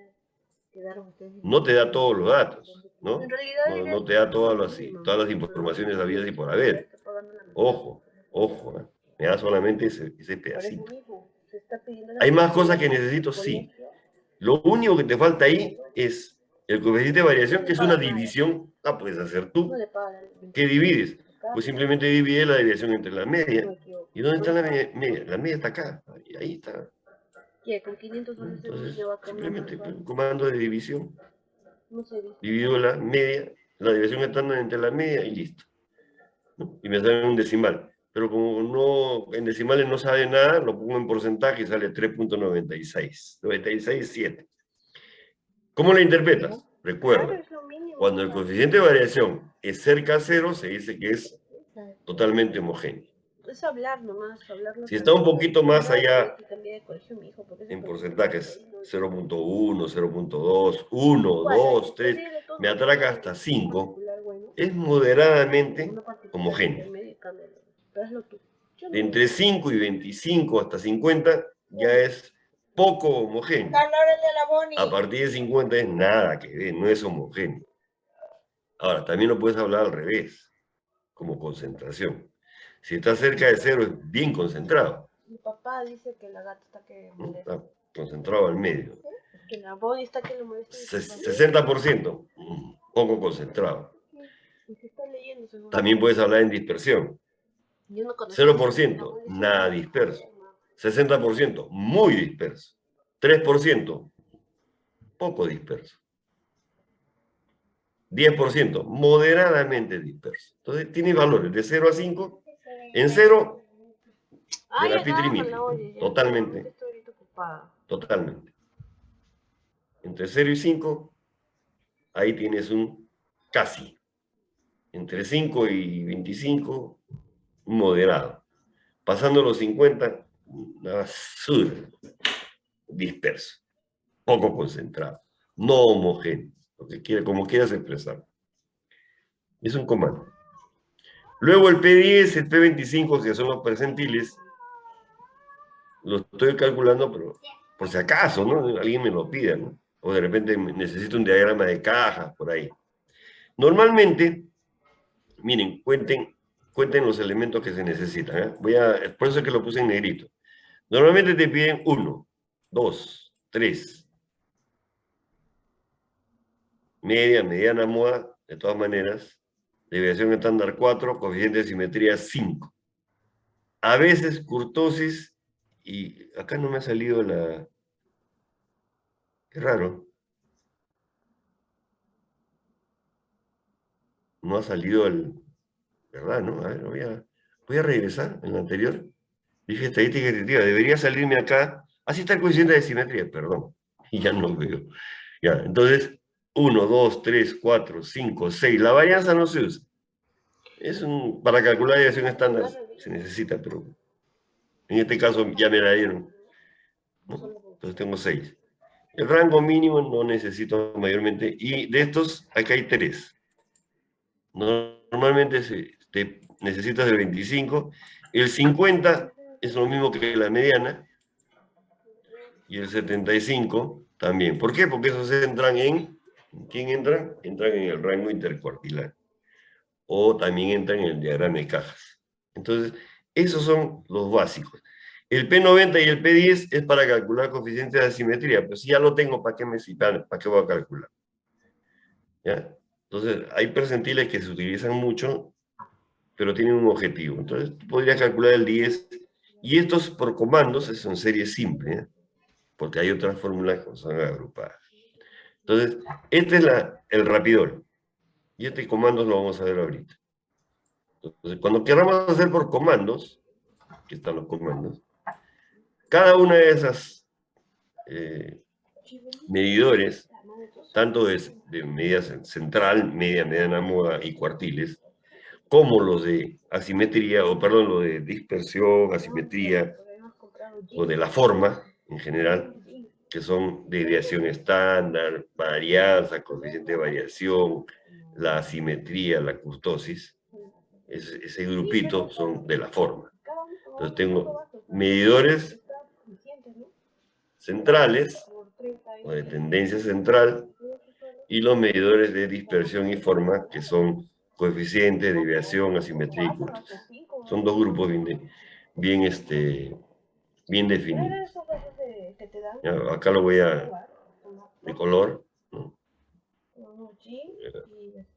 No te da todos los datos, ¿no? No te da todas las informaciones habidas y por haber. Ojo, ojo, ¿eh? Me da solamente ese pedacito. ¿Hay más cosas que necesito? Sí. Lo único que te falta ahí es el coeficiente de variación, que es una división. Ah, puedes hacer tú. ¿Qué divides? Pues simplemente divide la desviación entre la media. ¿Y dónde está la media? La media está acá. Ahí está. Entonces, simplemente un comando de división. Divido la media, la desviación estándar entre la media y listo, ¿no? Y me sale un decimal. Pero como no, en decimales no sabe nada, lo pongo en porcentaje y sale 3.96. 96,7. ¿Cómo la interpretas? Recuerda, cuando el coeficiente de variación es cerca a cero, se dice que es totalmente homogéneo. Es hablar nomás, Si está un poquito más allá en porcentajes, 0.1, 0.2, 1, 2, 3, me atraca hasta 5, es moderadamente homogéneo. De entre 5 y 25 hasta 50 ya es poco homogéneo. A partir de 50 es nada que ver, no es homogéneo. Ahora, también lo puedes hablar al revés, como concentración. Si está cerca de cero, es bien concentrado. Mi papá dice que la gata está que molesta. Está concentrado al medio. Que la Bonnie está que le molesta. 60%, poco concentrado. También puedes hablar en dispersión. 0%, nada disperso. 60%, muy disperso. 3%, poco disperso. 10%, moderadamente disperso. Entonces, tiene valores de 0 a 5. En 0, de la pitrimiti, totalmente. Totalmente. Entre 0 y 5, ahí tienes un casi. Entre 5 y 25, un moderado. Pasando los 50, una basura. Disperso. Poco concentrado. No homogéneo. Como quieras expresar. Es un comando. Luego el P10, el P25, que son los percentiles, lo estoy calculando, pero por si acaso, ¿no? Alguien me lo pida, ¿no? O de repente necesito un diagrama de cajas, por ahí. Normalmente, miren, cuenten los elementos que se necesitan, ¿eh? Por eso es que lo puse en negrito. Normalmente te piden 1, 2, 3. Media, mediana, moda, de todas maneras. Desviación estándar 4, coeficiente de simetría 5. A veces kurtosis, y acá no me ha salido la... Qué raro. No ha salido el... ¿Verdad, no? A ver, voy a regresar en la anterior. Dije estadística descriptiva, debería salirme acá. Así está el coeficiente de simetría, perdón. Y ya no veo. Ya, entonces, 1, 2, 3, 4, 5, 6. La varianza no se usa. Para calcular desviación estándar se necesita, pero en este caso ya me la dieron, ¿no? Entonces tengo 6. El rango mínimo no necesito mayormente, y de estos, acá hay 3. Normalmente te necesitas de 25. El 50 es lo mismo que la mediana, y el 75 también. ¿Por qué? Porque esos entran en... ¿Quién entran? Entran en el rango intercuartilar. O también entran en el diagrama de cajas. Entonces, esos son los básicos. El P90 y el P10 es para calcular coeficientes de asimetría, pero si ya lo tengo, ¿para qué para qué voy a calcular? ¿Ya? Entonces, hay percentiles que se utilizan mucho, pero tienen un objetivo. Entonces, tú podrías calcular el 10, y estos por comandos son series simples, ¿ya? Porque hay otras fórmulas que son agrupadas. Entonces, este es el rapidol, y este comando lo vamos a ver ahorita. Entonces, cuando queramos hacer por comandos, aquí están los comandos, cada una de esas medidores, tanto de medida central, media, mediana moda y cuartiles, como los de asimetría, o perdón, lo de dispersión, asimetría, o de la forma en general, que son de ideación estándar, varianza, coeficiente de variación, la asimetría, la kurtosis, ese grupito son de la forma. Entonces tengo medidores centrales, o de tendencia central, y los medidores de dispersión y forma, que son coeficientes, desviación, asimetría y kurtosis. Son dos grupos bien definidos. Ya, acá lo voy a de color, ¿no?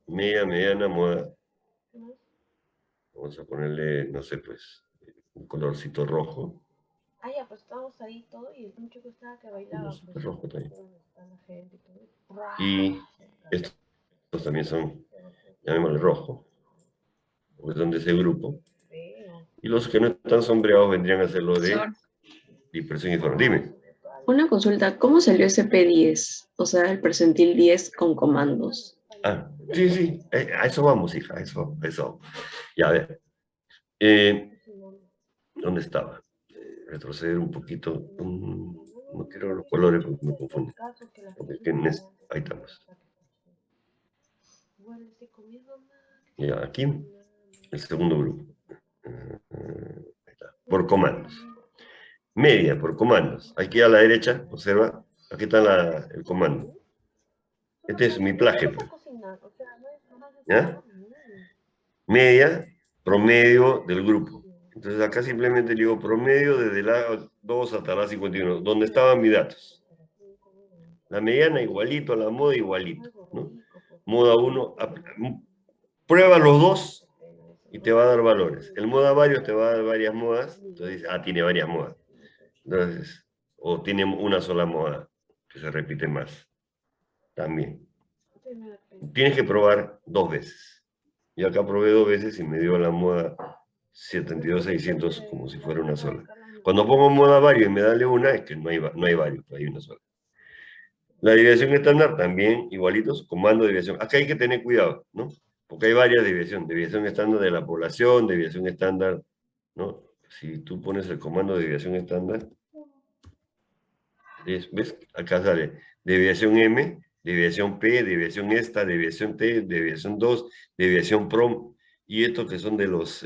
Media, mediana, moda. Vamos a ponerle, no sé, pues, un colorcito rojo. Ah, ya, pues estábamos ahí todo y el mucho que estaba que bailaba. Pues, rojo también. Está la gente y todo. Y estos también son, llamémosle rojo, porque son de ese grupo. Y los que no están sombreados vendrían a ser lo de dispersión y forma. Dime. Una consulta, ¿cómo salió ese P10? O sea, el percentil 10 con comandos. Ah, sí, sí, a eso vamos, hija, a eso. Ya, a ver. ¿Dónde estaba? Retroceder un poquito. No quiero los colores porque me confunden. Ahí estamos. Ya, aquí, el segundo grupo. Ahí está. Por comandos. Media, por comandos. Aquí a la derecha, observa, aquí está el comando. Este es mi plaje, pues. ¿Ya? Media, promedio del grupo. Entonces acá simplemente digo promedio desde la 2 hasta la 51, donde estaban mis datos. La mediana igualito, la moda igualito, ¿no? Moda 1, prueba los dos y te va a dar valores. El moda varios te va a dar varias modas, entonces tiene varias modas. Entonces, o tiene una sola moda, que se repite más. También. Tienes que probar 2 veces. Y acá probé 2 veces y me dio la moda 72,600 como si fuera una sola. Cuando pongo moda varios y me da una, es que no hay varios, hay una sola. La desviación estándar también igualitos, comando de desviación. Acá hay que tener cuidado, ¿no? Porque hay varias desviaciones. Desviación estándar de la población, desviación estándar, ¿no? Si tú pones el comando de desviación estándar, ¿ves? Acá sale desviación M, desviación P, desviación esta, desviación T, desviación 2, desviación PROM, y estos que son de las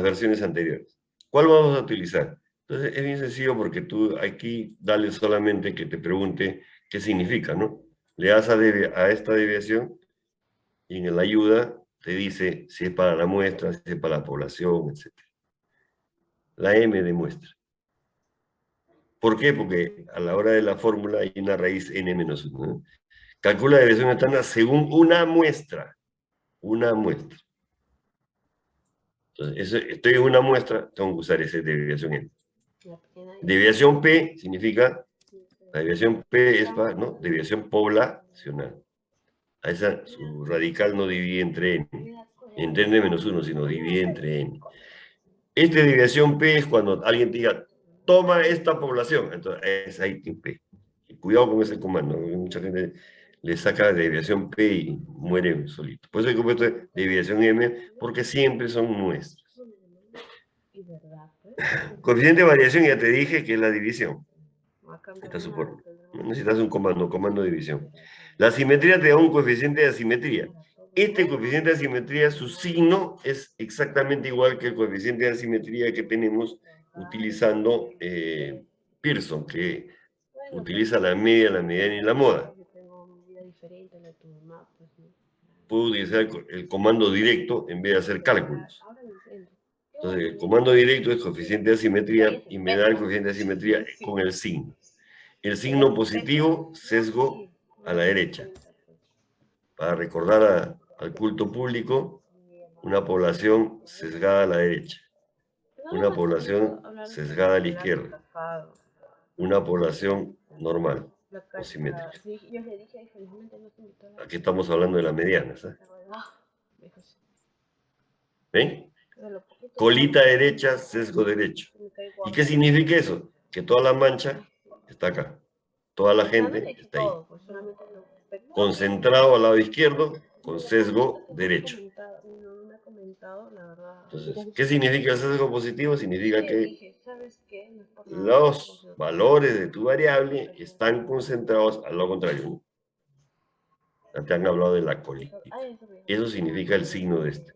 versiones anteriores. ¿Cuál vamos a utilizar? Entonces es bien sencillo porque tú aquí dale solamente que te pregunte qué significa, ¿no? Le das a esta desviación y en la ayuda te dice si es para la muestra, si es para la población, etc. La M de muestra. ¿Por qué? Porque a la hora de la fórmula hay una raíz n-1, ¿no? Calcula la desviación estándar según una muestra. Una muestra. Entonces, estoy en una muestra, tengo que usar esa desviación n. Desviación P significa, la desviación P es para, ¿no? Desviación poblacional. A esa, su radical no divide entre entre n-1, sino divide entre n. Esta desviación P es cuando alguien te diga, toma esta población, entonces es ahí P. Y cuidado con ese comando, mucha gente le saca desviación P y muere solito. Por eso he compuesto desviación M, porque siempre son muestras. Coeficiente de variación, ya te dije que es la división. Esta es su forma. No necesitas un comando de división. La simetría te da un coeficiente de asimetría. Este coeficiente de asimetría, su signo es exactamente igual que el coeficiente de asimetría que tenemos utilizando Pearson, que utiliza la media, la mediana y la moda. Puedo utilizar el comando directo en vez de hacer cálculos. Entonces, el comando directo es coeficiente de asimetría y me da el coeficiente de asimetría con el signo. El signo positivo, sesgo a la derecha. Para recordar al culto público, una población sesgada a la derecha. Una población sesgada a la izquierda. Una población normal o simétrica. Aquí estamos hablando de la mediana, ¿sabes? ¿Ven? Colita derecha, sesgo derecho. ¿Y qué significa eso? Que toda la mancha está acá. Toda la gente está ahí. Concentrado al lado izquierdo, con sesgo derecho. Entonces, ¿qué significa el sesgo positivo? Significa que los valores de tu variable están concentrados al lado contrario. Ya te han hablado de la colita. Eso significa el signo de este.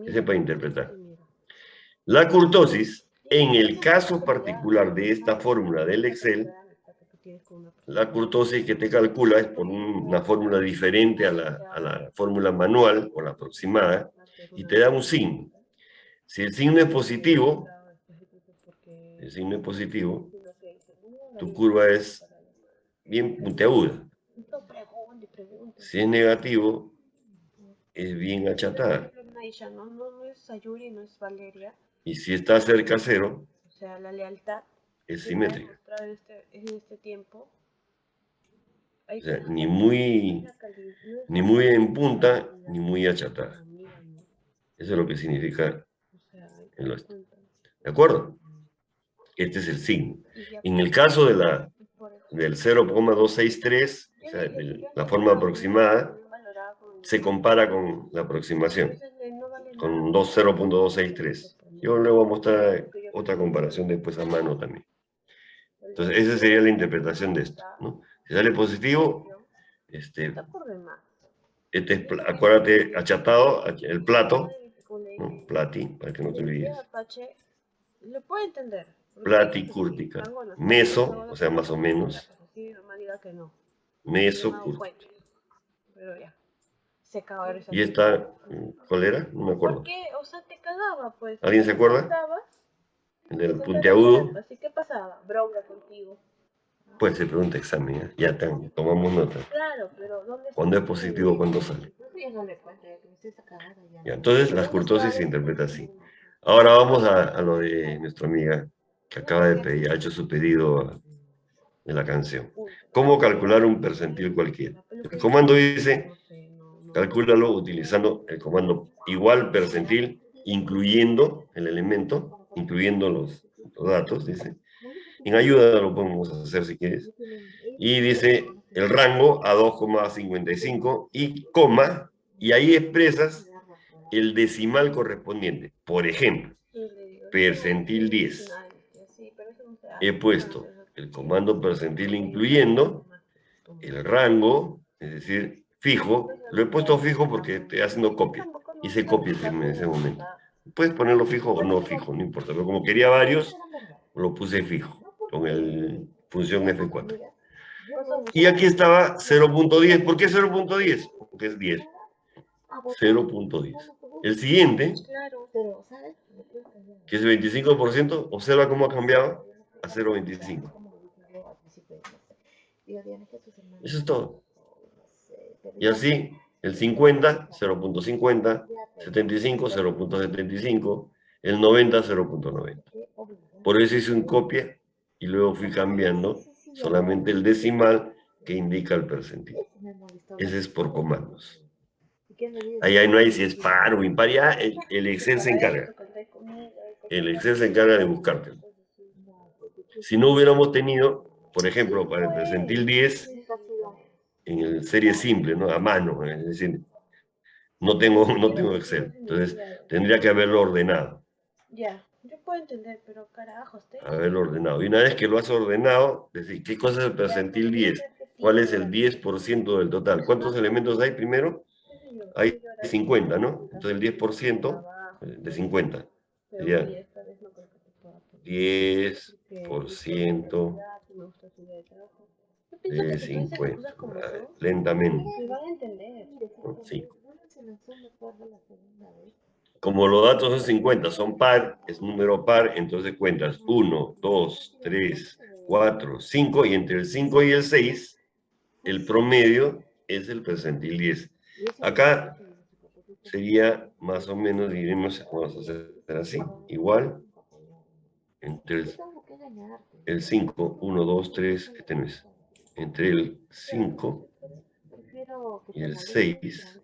Ese para interpretar. La kurtosis, en el caso particular de esta fórmula del Excel, la kurtosis que te calcula es por una fórmula diferente a la fórmula manual o la aproximada y te da un signo. Si el signo es positivo, tu curva es bien puntiaguda. Si es negativo, es bien achatada. Y si está cerca a cero, es simétrica. O sea, ni muy en punta, ni muy achatada. Eso es lo que significa el oeste. ¿De acuerdo? Este es el signo. En el caso del 0,263, o sea, la forma aproximada, se compara con la aproximación, con 0,263. Yo le voy a mostrar otra comparación después a mano también. Entonces, esa sería la interpretación de esto, ¿no? Si sale positivo, este es, acuérdate, achatado, el plato, ¿no? Plati, para que no te olvides. Platicúrtica. Meso, o sea, más o menos. Mesocúrtica. ¿Y esta cuál era? No me acuerdo. ¿Alguien se acuerda? El del puntiagudo. ¿Qué pasaba? Bronca contigo. Pues se pregunta examen, ¿eh? Ya tomamos nota. Claro, pero ¿dónde ¿Cuándo es positivo, cuándo sale? Ya, entonces las kurtosis se interpreta así. Ahora vamos a lo de nuestra amiga que acaba de pedir, ha hecho su pedido de la canción. ¿Cómo calcular un percentil cualquiera? El comando dice, calcúlalo utilizando el comando igual percentil, incluyendo el elemento, incluyendo los datos, dice. En ayuda lo podemos hacer si quieres. Y dice el rango a 2,55 y coma, y ahí expresas el decimal correspondiente. Por ejemplo, percentil 10. He puesto el comando percentil incluyendo el rango, es decir, fijo. Lo he puesto fijo porque estoy haciendo copia. Hice copia en ese momento. Puedes ponerlo fijo o no fijo, no importa. Pero como quería varios, lo puse fijo con el función F4. Y aquí estaba 0.10. ¿Por qué 0.10? Porque es 10. 0.10. El siguiente, que es el 25%, observa cómo ha cambiado a 0.25. Eso es todo. Y así, el 50, 0.50, 75, 0.75, el 90, 0.90. Por eso hice un copia y luego fui cambiando solamente el decimal que indica el percentil. Ese es por comandos. Ahí no hay si es par o impar, ya el Excel se encarga. El Excel se encarga de buscártelo. Si no hubiéramos tenido, por ejemplo, para el percentil 10, en el serie simple, ¿no? A mano, es decir, no tengo Excel. Entonces, tendría que haberlo ordenado. Yo puedo entender, pero carajo, usted. Haberlo ordenado. Y una vez que lo has ordenado, decir, ¿qué cosa es el percentil 10? ¿Cuál es el 10% del total? ¿Cuántos elementos hay primero? Hay 50, ¿no? Entonces el 10% de 50 sería 10% de 50. Lentamente. Me van a entender. Sí. Como los datos son 50, son par, es número par, entonces cuentas 1, 2, 3, 4, 5, y entre el 5 y el 6, el promedio es el percentil 10. Acá sería más o menos, diremos, vamos a hacer así, igual, entre el 5, 1, 2, 3, este no es, entre el 5 y el 6,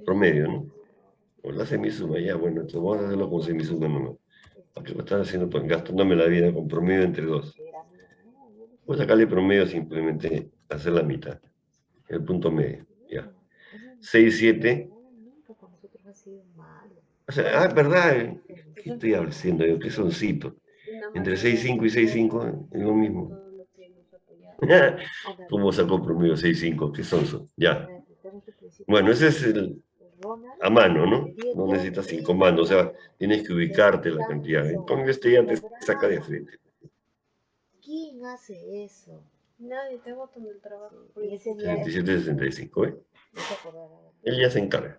promedio, ¿no? O la semisuma, ya, bueno, entonces vamos a hacerlo con semisuma nomás. Porque me están haciendo, pues, gastándome la vida con promedio entre 2. Voy a sacarle promedio simplemente hacer la mitad, el punto medio, ya. 6, 7. O sea, ¿verdad? ¿Qué estoy haciendo yo? ¿Qué soncito? Entre 6,5 y 6,5 es lo mismo. ¿Cómo sacó promedio 6,5? ¿Qué sonso? Ya. Bueno, ese es el a mano, ¿no? No necesitas sin comando, o sea, tienes que ubicarte la cantidad. Con este ya te saca de frente. ¿Quién hace eso? Nadie te bota en el trabajo. Y ese día 67, 65, ¿eh? no se acordaba. Él ya se encarga.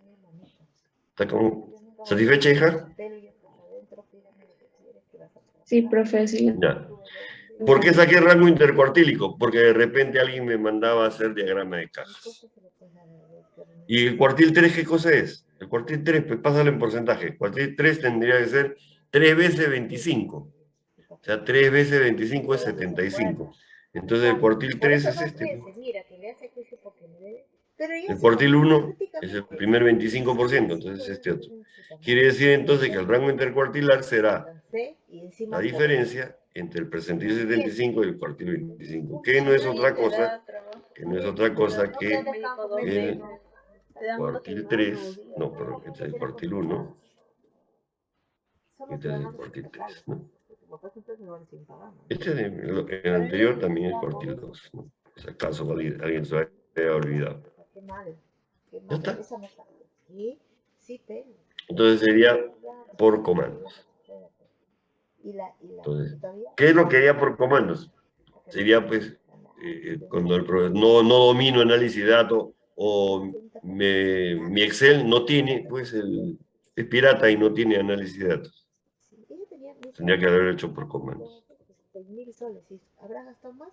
¿Está como satisfecha, hija? Sí, profe, sí. Ya. ¿Por qué saqué rango intercuartílico? Porque de repente alguien me mandaba a hacer diagrama de cajas. ¿Y el cuartil 3 qué cosa es? El cuartil 3, pues pásalo en porcentaje. El cuartil 3 tendría que ser 3 veces 25. O sea, 3 veces 25 es 75. Entonces el cuartil 3 es este. El cuartil 1 es el primer 25%, entonces es este otro. Quiere decir entonces que el rango intercuartilar será la diferencia entre el percentil 75 y el cuartil 25, que no es otra cosa que el cuartil 3, no, perdón, este es el cuartil 1, este es el cuartil 3, ¿no? Este es el anterior también es cuartil 2, ¿no? Si acaso alguien se haya olvidado. ¿Ya está? Entonces sería por comandos. Entonces, ¿qué es lo que haría por comandos? Sería pues cuando el profesor no domino análisis de datos o mi Excel no tiene, pues es pirata y no tiene análisis de datos. Tendría que haber hecho por comandos.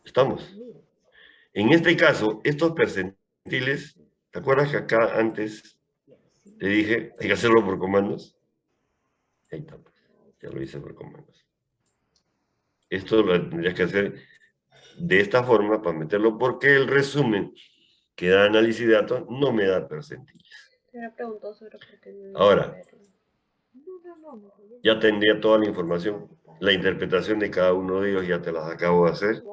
¿Estamos? En este caso, estos percentiles, ¿te acuerdas que acá antes te dije hay que hacerlo por comandos? Ahí está, pues, ya lo hice por comandos. Esto lo tendrías que hacer de esta forma para meterlo, porque el resumen que da análisis de datos no me da percentiles. Ahora, ya tendría toda la información. La interpretación de cada uno de ellos ya te las acabo de hacer.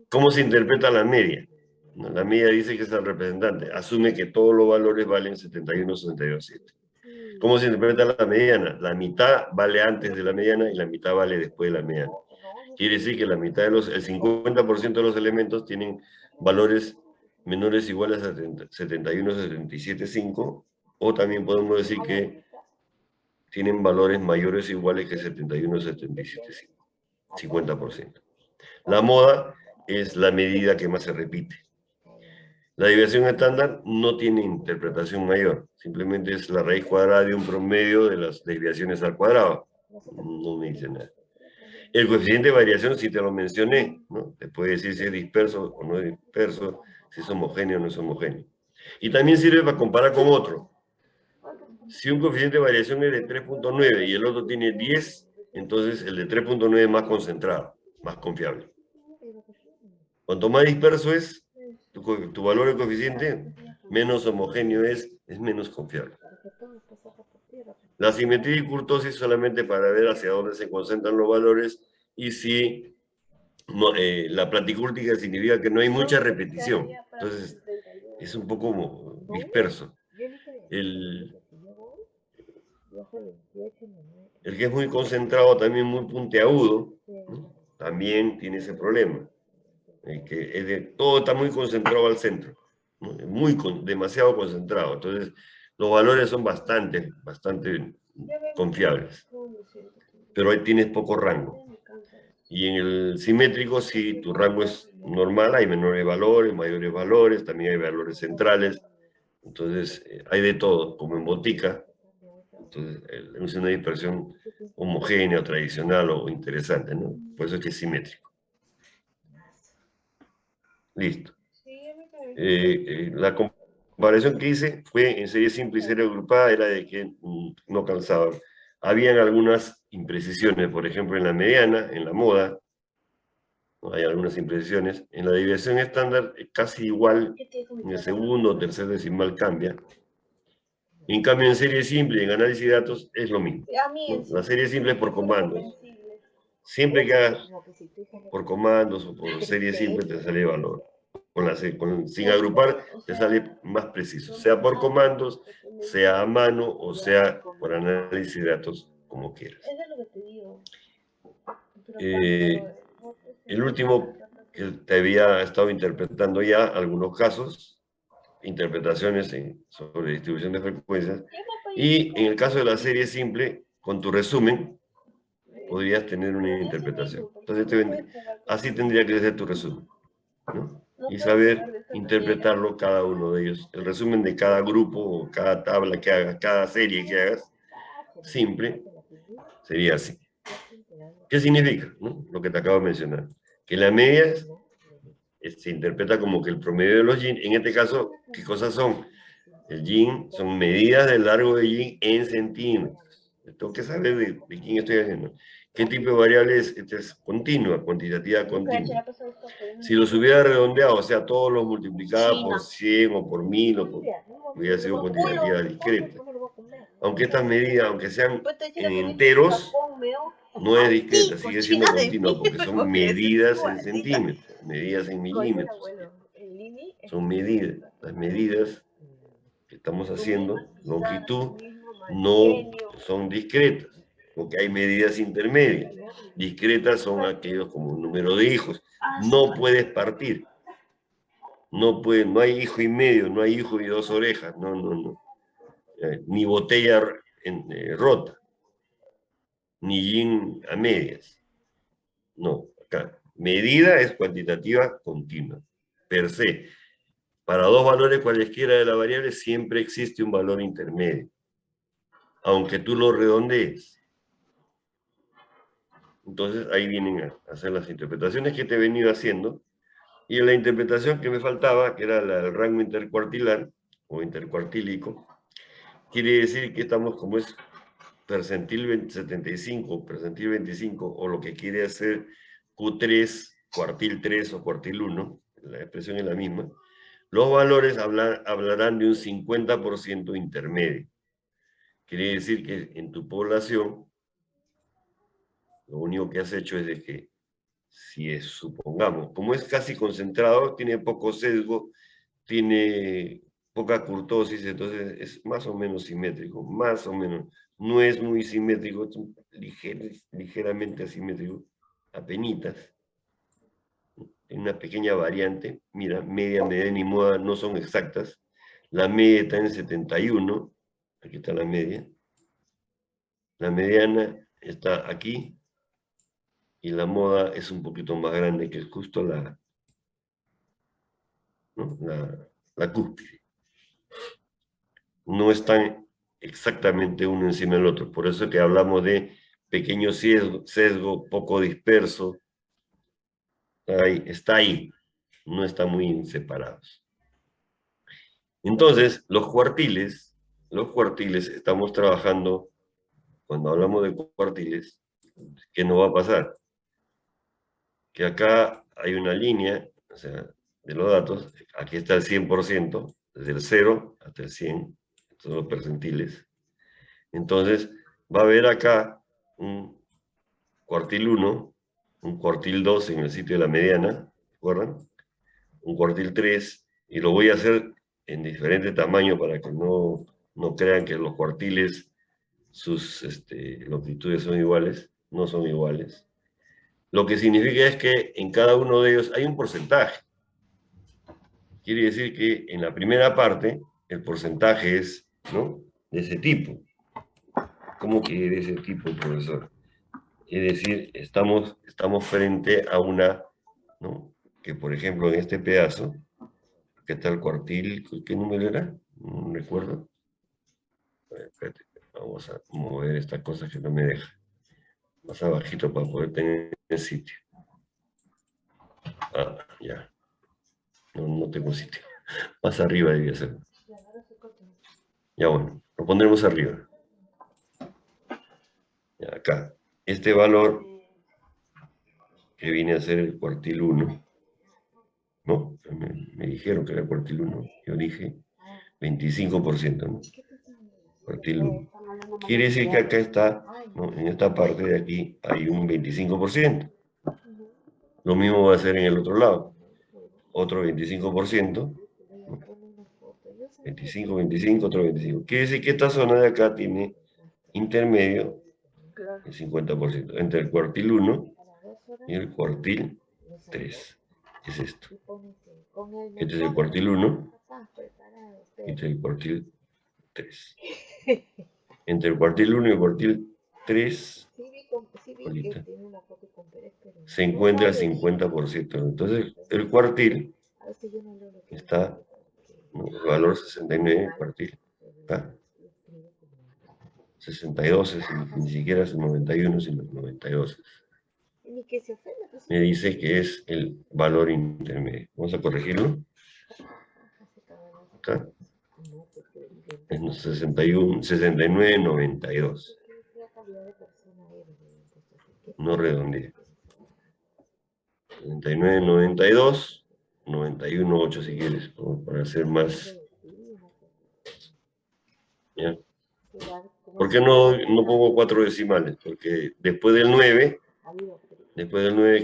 ¿Cómo se interpreta la media? La media dice que es el representante. Asume que todos los valores valen 71, 62, 7. ¿Cómo se interpreta la mediana? La mitad vale antes de la mediana y la mitad vale después de la mediana. Quiere decir que la mitad el 50% de los elementos tienen valores menores o iguales a 71, 77, 5, o también podemos decir que tienen valores mayores o iguales que 71, 77, 5, 50%. La moda es la medida que más se repite. La desviación estándar no tiene interpretación mayor, simplemente es la raíz cuadrada de un promedio de las desviaciones al cuadrado. No me dice nada. El coeficiente de variación, si te lo mencioné, ¿no? Te puede decir si es disperso o no es disperso, si es homogéneo o no es homogéneo. Y también sirve para comparar con otro. Si un coeficiente de variación es de 3,9 y el otro tiene 10, entonces el de 3,9 es más concentrado, más confiable. Cuanto más disperso es tu valor de coeficiente, menos homogéneo es menos confiable. La simetría y curtosis solamente para ver hacia dónde se concentran los valores y si la platicúrtica significa que no hay mucha repetición. Entonces, es un poco disperso. El, Yo hace 28 y me muero. el que es muy concentrado, también muy puntiagudo, Sí. ¿no? También tiene ese problema. Todo está muy concentrado al centro, ¿no? Demasiado concentrado. Entonces, los valores son bastante confiables. Pero ahí tienes poco rango. Y en el simétrico, sí, tu rango es normal, hay menores valores, mayores valores, también hay valores centrales. Entonces, hay de todo, como en botica. Entonces, es una dispersión homogénea, o tradicional o interesante, ¿no? Por eso es que es simétrico. Listo. La comparación que hice fue en serie simple y serie agrupada, era de que no calzaban. Habían algunas imprecisiones, por ejemplo, en la mediana, en la moda, ¿no? Hay algunas imprecisiones. En la desviación estándar, casi igual, en el segundo o tercer decimal cambia. En cambio, en serie simple y en análisis de datos es lo mismo, ¿no? La serie simple es por comandos. Siempre que hagas por comandos o por serie simple te sale valor. Sin agrupar te sale más preciso, sea por comandos, sea a mano o sea por análisis de datos, como quieras. Eso es lo que te digo. El último que te había estado interpretando ya algunos casos, interpretaciones sobre distribución de frecuencias, y en el caso de la serie simple, con tu resumen, podrías tener una interpretación. Entonces, así tendría que ser tu resumen, ¿no? Y saber interpretarlo cada uno de ellos. El resumen de cada grupo o cada tabla que hagas, cada serie que hagas, simple, sería así. ¿Qué significa, no? Lo que te acabo de mencionar. Que la media se interpreta como que el promedio de los yin, en este caso, ¿qué cosas son? El yin son medidas del largo de yin en centímetros. Tengo que saber de quién estoy haciendo. ¿Qué tipo de variable es? Esta es continua, cuantitativa continua. Si los hubiera redondeado, o sea, todos los multiplicaba por 100 o por 1000, hubiera sido cuantitativa discreta. Aunque estas medidas, aunque sean en enteros, no es discreta, sigue siendo continua, porque son medidas en centímetros, medidas en milímetros. Son medidas. Las medidas que estamos haciendo, longitud, no son discretas, porque hay medidas intermedias. Discretas son aquellos como un número de hijos. No puedes partir. No hay hijo y medio, no hay hijo y 2 orejas. No. Ni botella rota, ni yin a medias. No, acá. Medida es cuantitativa continua, per se. Para dos valores cualesquiera de la variable siempre existe un valor intermedio, aunque tú lo redondees. Entonces ahí vienen a hacer las interpretaciones que te he venido haciendo. Y la interpretación que me faltaba, que era la del rango intercuartilar o intercuartílico, quiere decir que estamos como es percentil 75, percentil 25, o lo que quiere hacer Q3, cuartil 3 o cuartil 1, la expresión es la misma. Los valores hablarán de un 50% intermedio. Quiere decir que en tu población, lo único que has hecho es de que, supongamos, como es casi concentrado, tiene poco sesgo, tiene poca curtosis, entonces es más o menos simétrico, más o menos. No es muy simétrico, es ligeramente asimétrico, apenitas. En una pequeña variante, mira, media, mediana y moda no son exactas. La media está en 71, aquí está la media. La mediana está aquí, y la moda es un poquito más grande, que es justo la cúspide. No están exactamente uno encima del otro, por eso que hablamos de pequeño sesgo poco disperso. Está ahí, no están muy separados. Entonces, los cuartiles, estamos trabajando, cuando hablamos de cuartiles, ¿qué nos va a pasar? Que acá hay una línea, o sea, de los datos, aquí está el 100%, desde el 0 hasta el 100, son los percentiles. Entonces, va a haber acá un cuartil 1, un cuartil 2 en el sitio de la mediana, ¿recuerdan? Un cuartil 3, y lo voy a hacer en diferente tamaño para que no No crean que los cuartiles, sus longitudes son iguales, no son iguales. Lo que significa es que en cada uno de ellos hay un porcentaje. Quiere decir que en la primera parte el porcentaje es, ¿no?, de ese tipo. ¿Cómo que de ese tipo, profesor? Es decir, estamos frente a una, ¿no?, que por ejemplo en este pedazo, que está el cuartil, ¿qué número era? No recuerdo. A ver, espérate, vamos a mover esta cosa que no me deja. Más abajito para poder tener el sitio. Ah, ya. No tengo sitio. Más arriba debía ser. Ya bueno, lo pondremos arriba. Ya, acá. Este valor que viene a ser el cuartil 1, ¿no? Me dijeron que era el cuartil 1. Yo dije 25%, ¿no? Cuartil 1. Quiere decir que acá está, ¿no?, en esta parte de aquí hay un 25%. Lo mismo va a ser en el otro lado. Otro 25%. 25, 25, otro 25. Quiere decir que esta zona de acá tiene intermedio el 50%. Entre el cuartil 1 y el cuartil 3. Es esto. Este es el cuartil 1. Este es el cuartil 3. Entre el cuartil 1 y el cuartil 3, ahorita, se encuentra el 50%. Entonces, el cuartil está, ¿no?, el valor 69, cuartil, acá. 62, ni siquiera es el 91, sino el 92. Me dice que es el valor intermedio. Vamos a corregirlo. Acá. Es 61, 69, 92. No redondeé. 69, 92, 91, 8 si quieres, para hacer más. ¿Ya? ¿Por qué no pongo 4 decimales? Porque después del 9,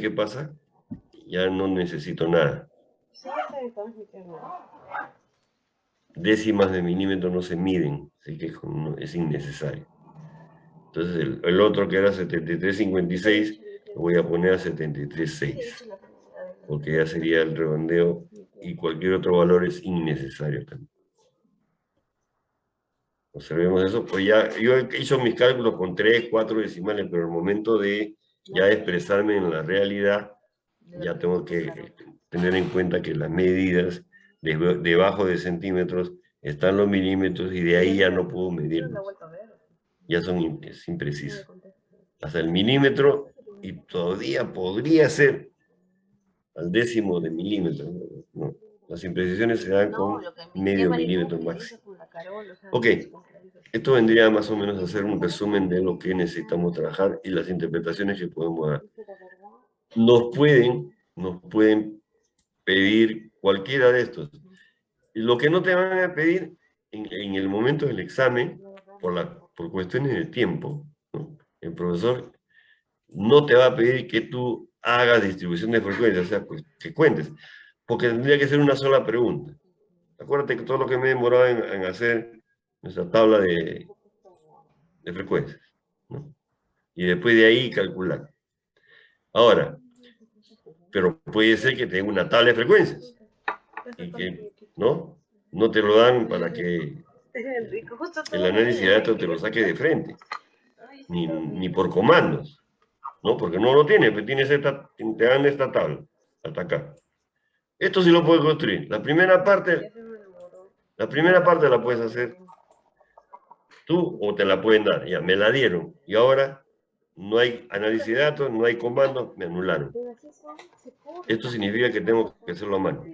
¿qué pasa? Ya no necesito nada. Décimas de milímetro no se miden, así que es innecesario. Entonces el otro que era 73,56, lo voy a poner a 73,6, porque ya sería el redondeo y cualquier otro valor es innecesario también. Observemos eso, pues ya yo he hecho mis cálculos con 3, 4 decimales, pero al momento de ya expresarme en la realidad, ya tengo que tener en cuenta que las medidas debajo de centímetros están los milímetros y de ahí ya no puedo medirlos. Ya es impreciso. Hasta el milímetro y todavía podría ser al décimo de milímetro. No, las imprecisiones se dan con medio milímetro máximo. Ok, esto vendría más o menos a ser un resumen de lo que necesitamos trabajar y las interpretaciones que podemos dar. Nos pueden pedir cualquiera de estos. Y lo que no te van a pedir en el momento del examen, por cuestiones de tiempo, ¿no?, el profesor no te va a pedir que tú hagas distribución de frecuencias, o sea, pues, que cuentes, porque tendría que ser una sola pregunta. Acuérdate que todo lo que me he demorado en hacer nuestra tabla de frecuencias, ¿no? Y después de ahí calcular. Ahora, pero puede ser que tenga una tabla de frecuencias y que, ¿no?, no te lo dan para que el análisis de datos te lo saque de frente, ni por comandos, ¿no? Porque no lo tiene, pues te dan esta tabla, hasta acá. Esto sí lo puedes construir. La primera parte la puedes hacer tú o te la pueden dar. Ya, me la dieron. Y ahora no hay análisis de datos, no hay comandos, me anularon. Esto significa que tengo que hacerlo a mano.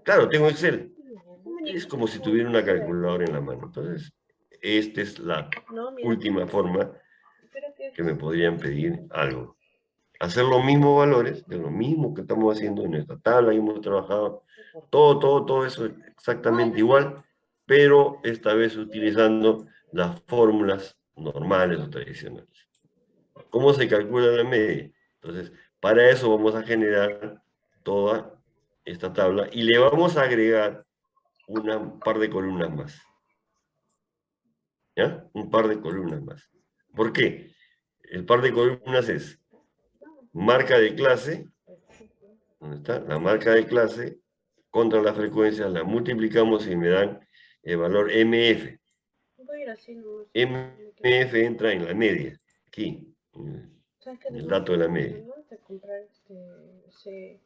Claro, tengo Excel. Es como si tuviera una calculadora en la mano. Entonces, esta es la última forma que me podrían pedir algo. Hacer los mismos valores, de lo mismo que estamos haciendo en esta tabla, y hemos trabajado todo eso exactamente igual, pero esta vez utilizando las fórmulas normales o tradicionales. ¿Cómo se calcula la media? Entonces, para eso vamos a generar toda esta tabla y le vamos a agregar un par de columnas más. ¿Ya? Un par de columnas más. ¿Por qué? El par de columnas es marca de clase, ¿dónde está? La marca de clase contra la frecuencia, la multiplicamos y me dan el valor MF. Voy a ir así, no sé. MF entra en la media, aquí, ¿Sabes qué? en el dato de la media. ¿No? De comprar ese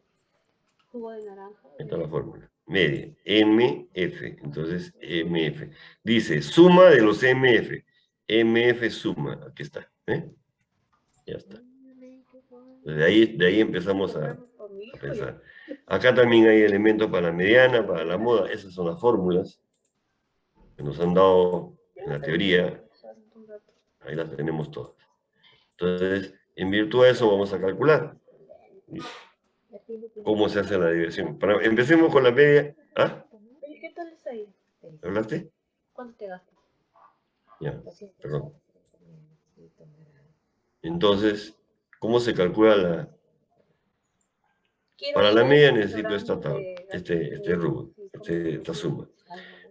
jugo de naranja. Esta es la fórmula. Media. MF. Entonces, MF. Dice, suma de los MF. MF suma. Aquí está. Ya está. De ahí empezamos a pensar. Acá también hay elementos para la mediana, para la moda. Esas son las fórmulas que nos han dado en la teoría. Ahí las tenemos todas. Entonces, en virtud de eso vamos a calcular cómo se hace la división. Empecemos con la media. ¿Ah? Oye, ¿qué tal es ahí? ¿Hablaste? ¿Cuánto te gastas? Ya, perdón. Entonces, ¿cómo se calcula la...? Para la media necesito esta tabla, este rubro, esta suma.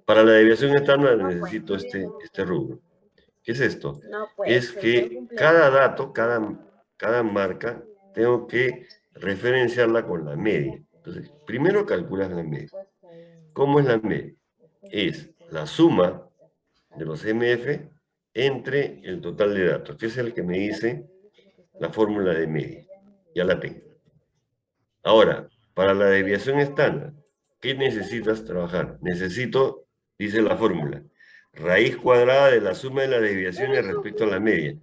Para la desviación estándar necesito este rubro. ¿Qué es esto? No, pues. Es que cada dato, cada marca, tengo que referenciarla con la media. Entonces, primero calculas la media. ¿Cómo es la media? Es la suma de los MF entre el total de datos, que es el que me dice la fórmula de media. Ya la tengo. Ahora, para la desviación estándar, ¿qué necesitas trabajar? Necesito, dice la fórmula, raíz cuadrada de la suma de las desviaciones respecto a la media.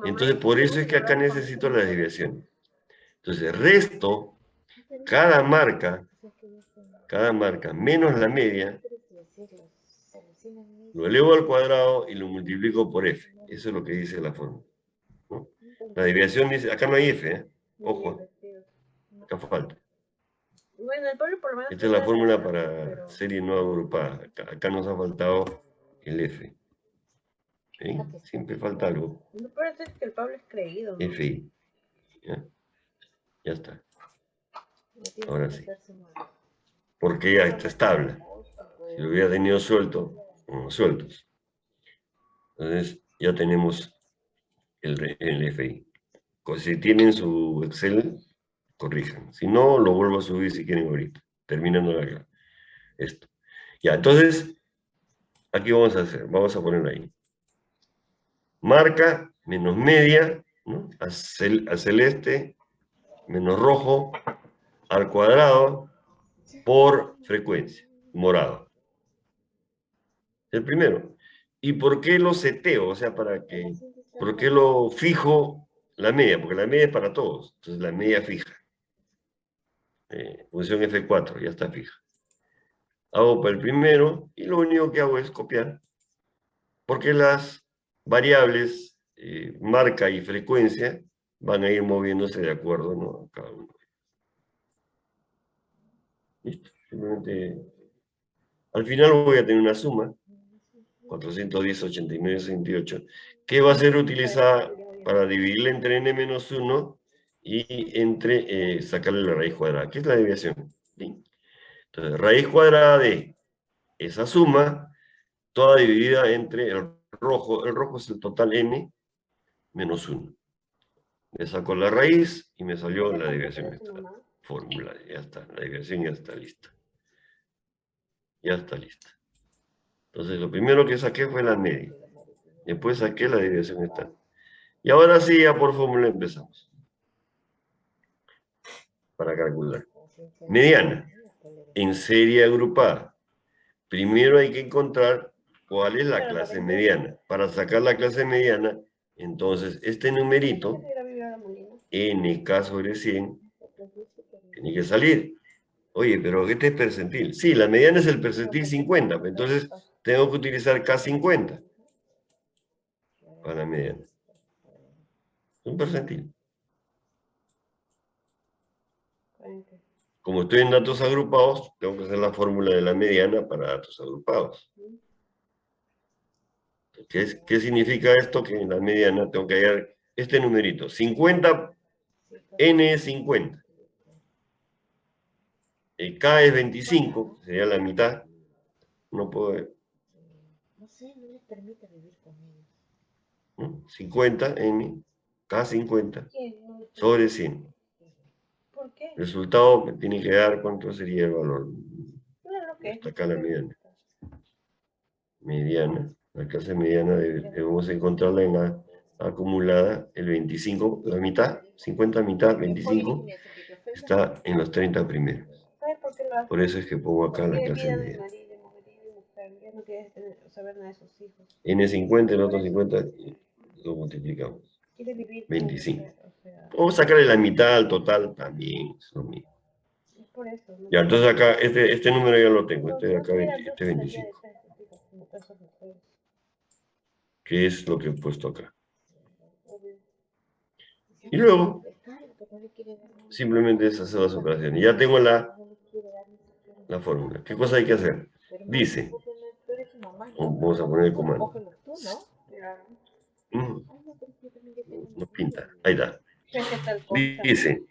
Entonces, por eso es que acá necesito las desviaciones. Entonces, resto cada marca menos la media, lo elevo al cuadrado y lo multiplico por f. Eso es lo que dice la fórmula, ¿no? La desviación dice, acá no hay f, ojo, acá falta. Bueno, el pueblo por lo menos. Esta es la fórmula para serie no agrupada. Acá nos ha faltado el f. ¿Sí? Siempre falta algo. No puede ser que el Pablo es creído, ¿no? FI. ¿Ya? Ya está. Ahora sí. Porque ya está estable. Si lo hubiera tenido suelto, sueltos. Entonces ya tenemos el FI. Si tienen su Excel, corrijan. Si no, lo vuelvo a subir si quieren ahorita. Terminando esto. Ya, entonces, aquí vamos a hacer, vamos a poner ahí. Marca menos media, ¿no? A celeste menos rojo al cuadrado por frecuencia, morado. El primero. ¿Y por qué lo seteo? O sea, ¿por qué lo fijo la media? Porque la media es para todos. Entonces la media fija. Función F4, ya está fija. Hago para el primero y lo único que hago es copiar. Porque las variables marca y frecuencia van a ir moviéndose de acuerdo, ¿no? A cada uno. Listo. Simplemente, al final voy a tener una suma, 410, 89, 68, que va a ser utilizada para dividirla entre n-1 y entre sacarle la raíz cuadrada, que es la desviación. ¿Sí? Entonces, raíz cuadrada de esa suma, toda dividida entre el rojo es el total n menos 1. Le saco la raíz y me salió la desviación. Esta fórmula, ya está, la desviación ya está lista. Ya está lista. Entonces, lo primero que saqué fue la media. Después saqué la desviación estándar. Y ahora sí, ya por fórmula empezamos. Para calcular. Mediana. En serie agrupada. Primero hay que encontrar cuál es la clase mediana. Para sacar la clase mediana, entonces este numerito, nk sobre 100, tiene que salir. Oye, pero este es percentil. Sí, la mediana es el percentil 50, entonces tengo que utilizar K50 para la mediana. Un percentil. Como estoy en datos agrupados, tengo que hacer la fórmula de la mediana para datos agrupados. ¿Qué significa esto? Que en la mediana tengo que hallar este numerito. 50, n es 50. K es 25, sería la mitad. No puedo ver. No sé, no les permite vivir conmigo. ¿no? 50 n, K50 ¿Quién? No, sobre 100. ¿por qué? Resultado me tiene que dar cuánto sería el valor. Claro que Está acá la mediana. Mediana, la clase mediana debemos encontrarla en la acumulada, el 25, la mitad, 50 mitad, 25, está en los 30 primeros. ¿Sabes por qué lo haces? Por eso es que pongo acá la Porque clase vida de mediana. marido, marido y mujer. Ya no quieres saber nada de sus hijos. N50, el otro 50, lo multiplicamos. Quiere vivir con 25. mujer, o sea, O sacarle la mitad al total, también es lo mismo. es por eso. ¿no? Ya, entonces acá, este número ya lo tengo, este de acá, Mira, 20, yo este salía 25, detrás de sus hijos, como todas esas mujeres. que es lo que he puesto acá. Obvio. Y luego, Es caro, pero no le quiere dar nada. simplemente es hacer las operaciones. Ya tengo la No le quiere dar ni siquiera. la fórmula. ¿Qué cosa hay que hacer? Pero Dice, tú eres su mamá, ¿no? vamos a poner el comando. Cógelos tú, ¿no? Claro. Mm, Ay, no, pero yo también ya tengo no mi pinta. novio. Ahí está. ¿Qué tal cosa? Dice,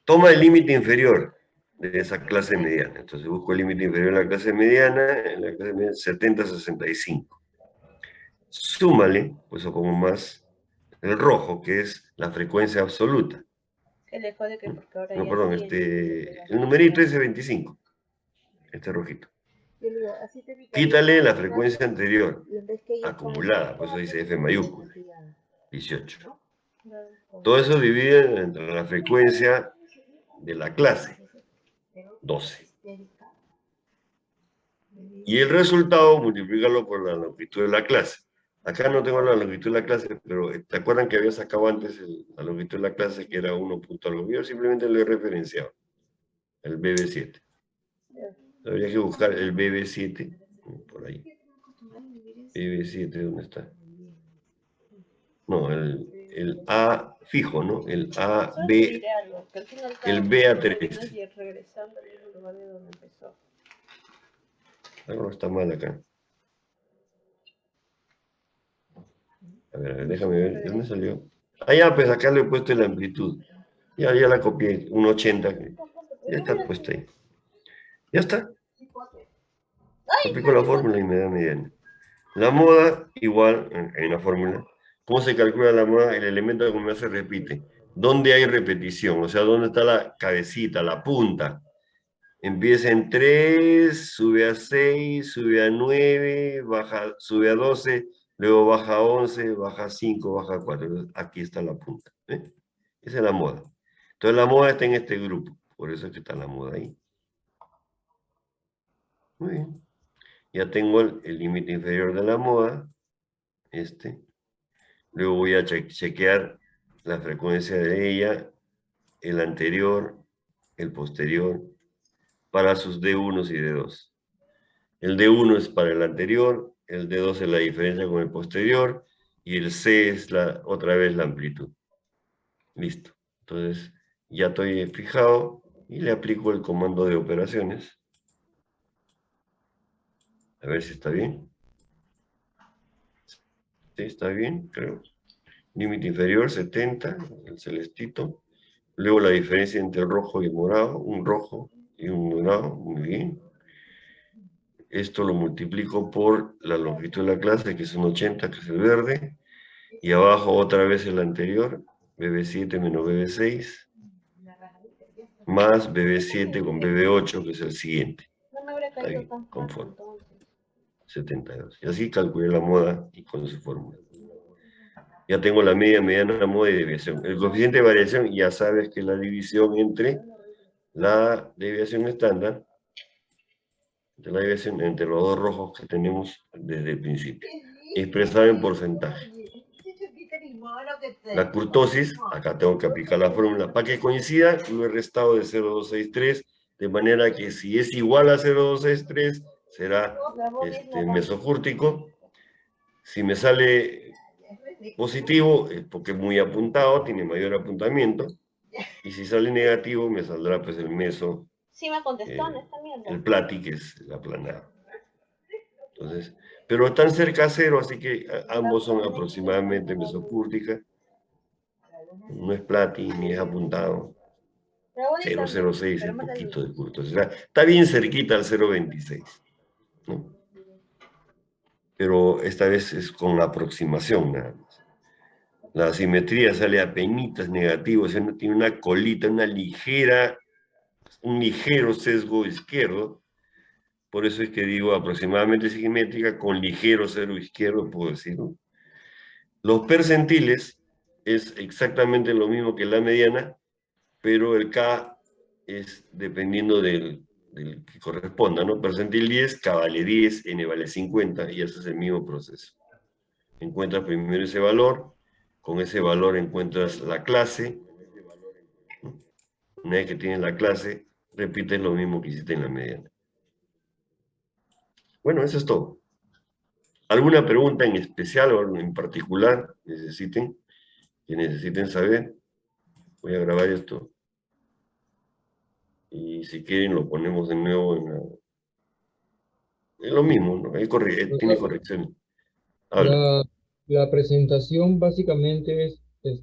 toma el límite inferior de esa clase mediana. Entonces busco el límite inferior de la clase mediana, en la clase mediana 70-65. Súmale, pues o como más, el rojo, que es la frecuencia absoluta. Que le jode que porque ahora No, ya perdón, tiene. el numerito es 25, este rojito. Yo le digo, así te vi Quítale la caminando, frecuencia anterior, y en vez que ella acumulada, por eso dice F mayúscula, 18. ¿no? Todo eso divide entre la frecuencia de la clase, 12. Y el resultado, multiplícalo por la longitud de la clase. Acá no tengo la longitud de la clase, pero ¿te acuerdan que había sacado antes la longitud de la clase, que era 1 punto algo? Yo simplemente lo he referenciado, el BB7. Habría que buscar el BB7, por ahí. BB7, ¿dónde está? No, el A fijo, ¿no? El AB, el BA3. Regresando al mismo lugar de donde empezó. Algo está mal acá. A ver, déjame ver, ¿de dónde salió? Ah, ya, pues acá le he puesto la amplitud. Ya la copié, un 80. Ya está puesta ahí. Ya está. Aplico la fórmula y me da mediana. La moda, igual, hay una fórmula. ¿Cómo se calcula la moda? El elemento como se repite. ¿Dónde hay repetición? O sea, ¿dónde está la cabecita, la punta? Empieza en 3, sube a 6, sube a 9, baja, sube a 12, luego baja a 11, baja a 5, baja a 4. Entonces, aquí está la punta. ¿Eh? Esa es la moda. Entonces la moda está en este grupo. Por eso es que está la moda ahí. Muy bien. Ya tengo el límite inferior de la moda. Este. Luego voy a chequear la frecuencia de ella, el anterior, el posterior, para sus D1 y D2. El D1 es para el anterior, el D2 es la diferencia con el posterior, y el C es otra vez la amplitud. Listo. Entonces, ya estoy fijado y le aplico el comando de operaciones. A ver si está bien. Sí, está bien, creo. Límite inferior, 70, el celestito. Luego la diferencia entre el rojo y el morado, un rojo y un morado, muy bien. Esto lo multiplico por la longitud de la clase, que es un 80, que es el verde. Y abajo otra vez el anterior, BB7 menos BB6, más BB7 con BB8, que es el siguiente. No me habría caído Ahí, tan conforme. entonces. 72. Y así calculé la moda y con su fórmula. Ya tengo la media, mediana, moda y desviación. El coeficiente de variación, ya sabes que es la división entre la desviación estándar, entre los dos rojos que tenemos desde el principio, expresado en porcentaje. La curtosis, acá tengo que aplicar la fórmula. Para que coincida, lo he restado de 0,263, de manera que si es igual a 0,263, será mesocúrtico. Si me sale positivo, es porque es muy apuntado, tiene mayor apuntamiento. Y si sale negativo, me saldrá pues el meso, Sí me contestó, ¿no? Esta mierda. el plati, que es el aplanado. Entonces, pero están cerca a cero, así que ambos son aproximadamente mesocúrtica. No es plati ni es apuntado. 0,06 es poquito de curtosidad. Está bien cerquita al 0,26, ¿no? pero esta vez es con aproximación nada más. La simetría sale a penitas negativo, o sea, tiene una colita, un ligero sesgo izquierdo. Por eso es que digo aproximadamente simétrica con ligero cero izquierdo, puedo decir, ¿no? Los percentiles es exactamente lo mismo que la mediana, pero el K es dependiendo del que corresponda, ¿no? Percentil 10, K vale 10, N vale 50, y ese es el mismo proceso. Encuentras primero ese valor, con ese valor encuentras la clase. Una vez que tienes la clase, repites lo mismo que hiciste en la mediana. Bueno, eso es todo. ¿Alguna pregunta en especial o en particular que necesiten saber? Voy a grabar esto. Y si quieren lo ponemos de nuevo es lo mismo, ¿no? Tiene correcciones. Habla. La presentación básicamente es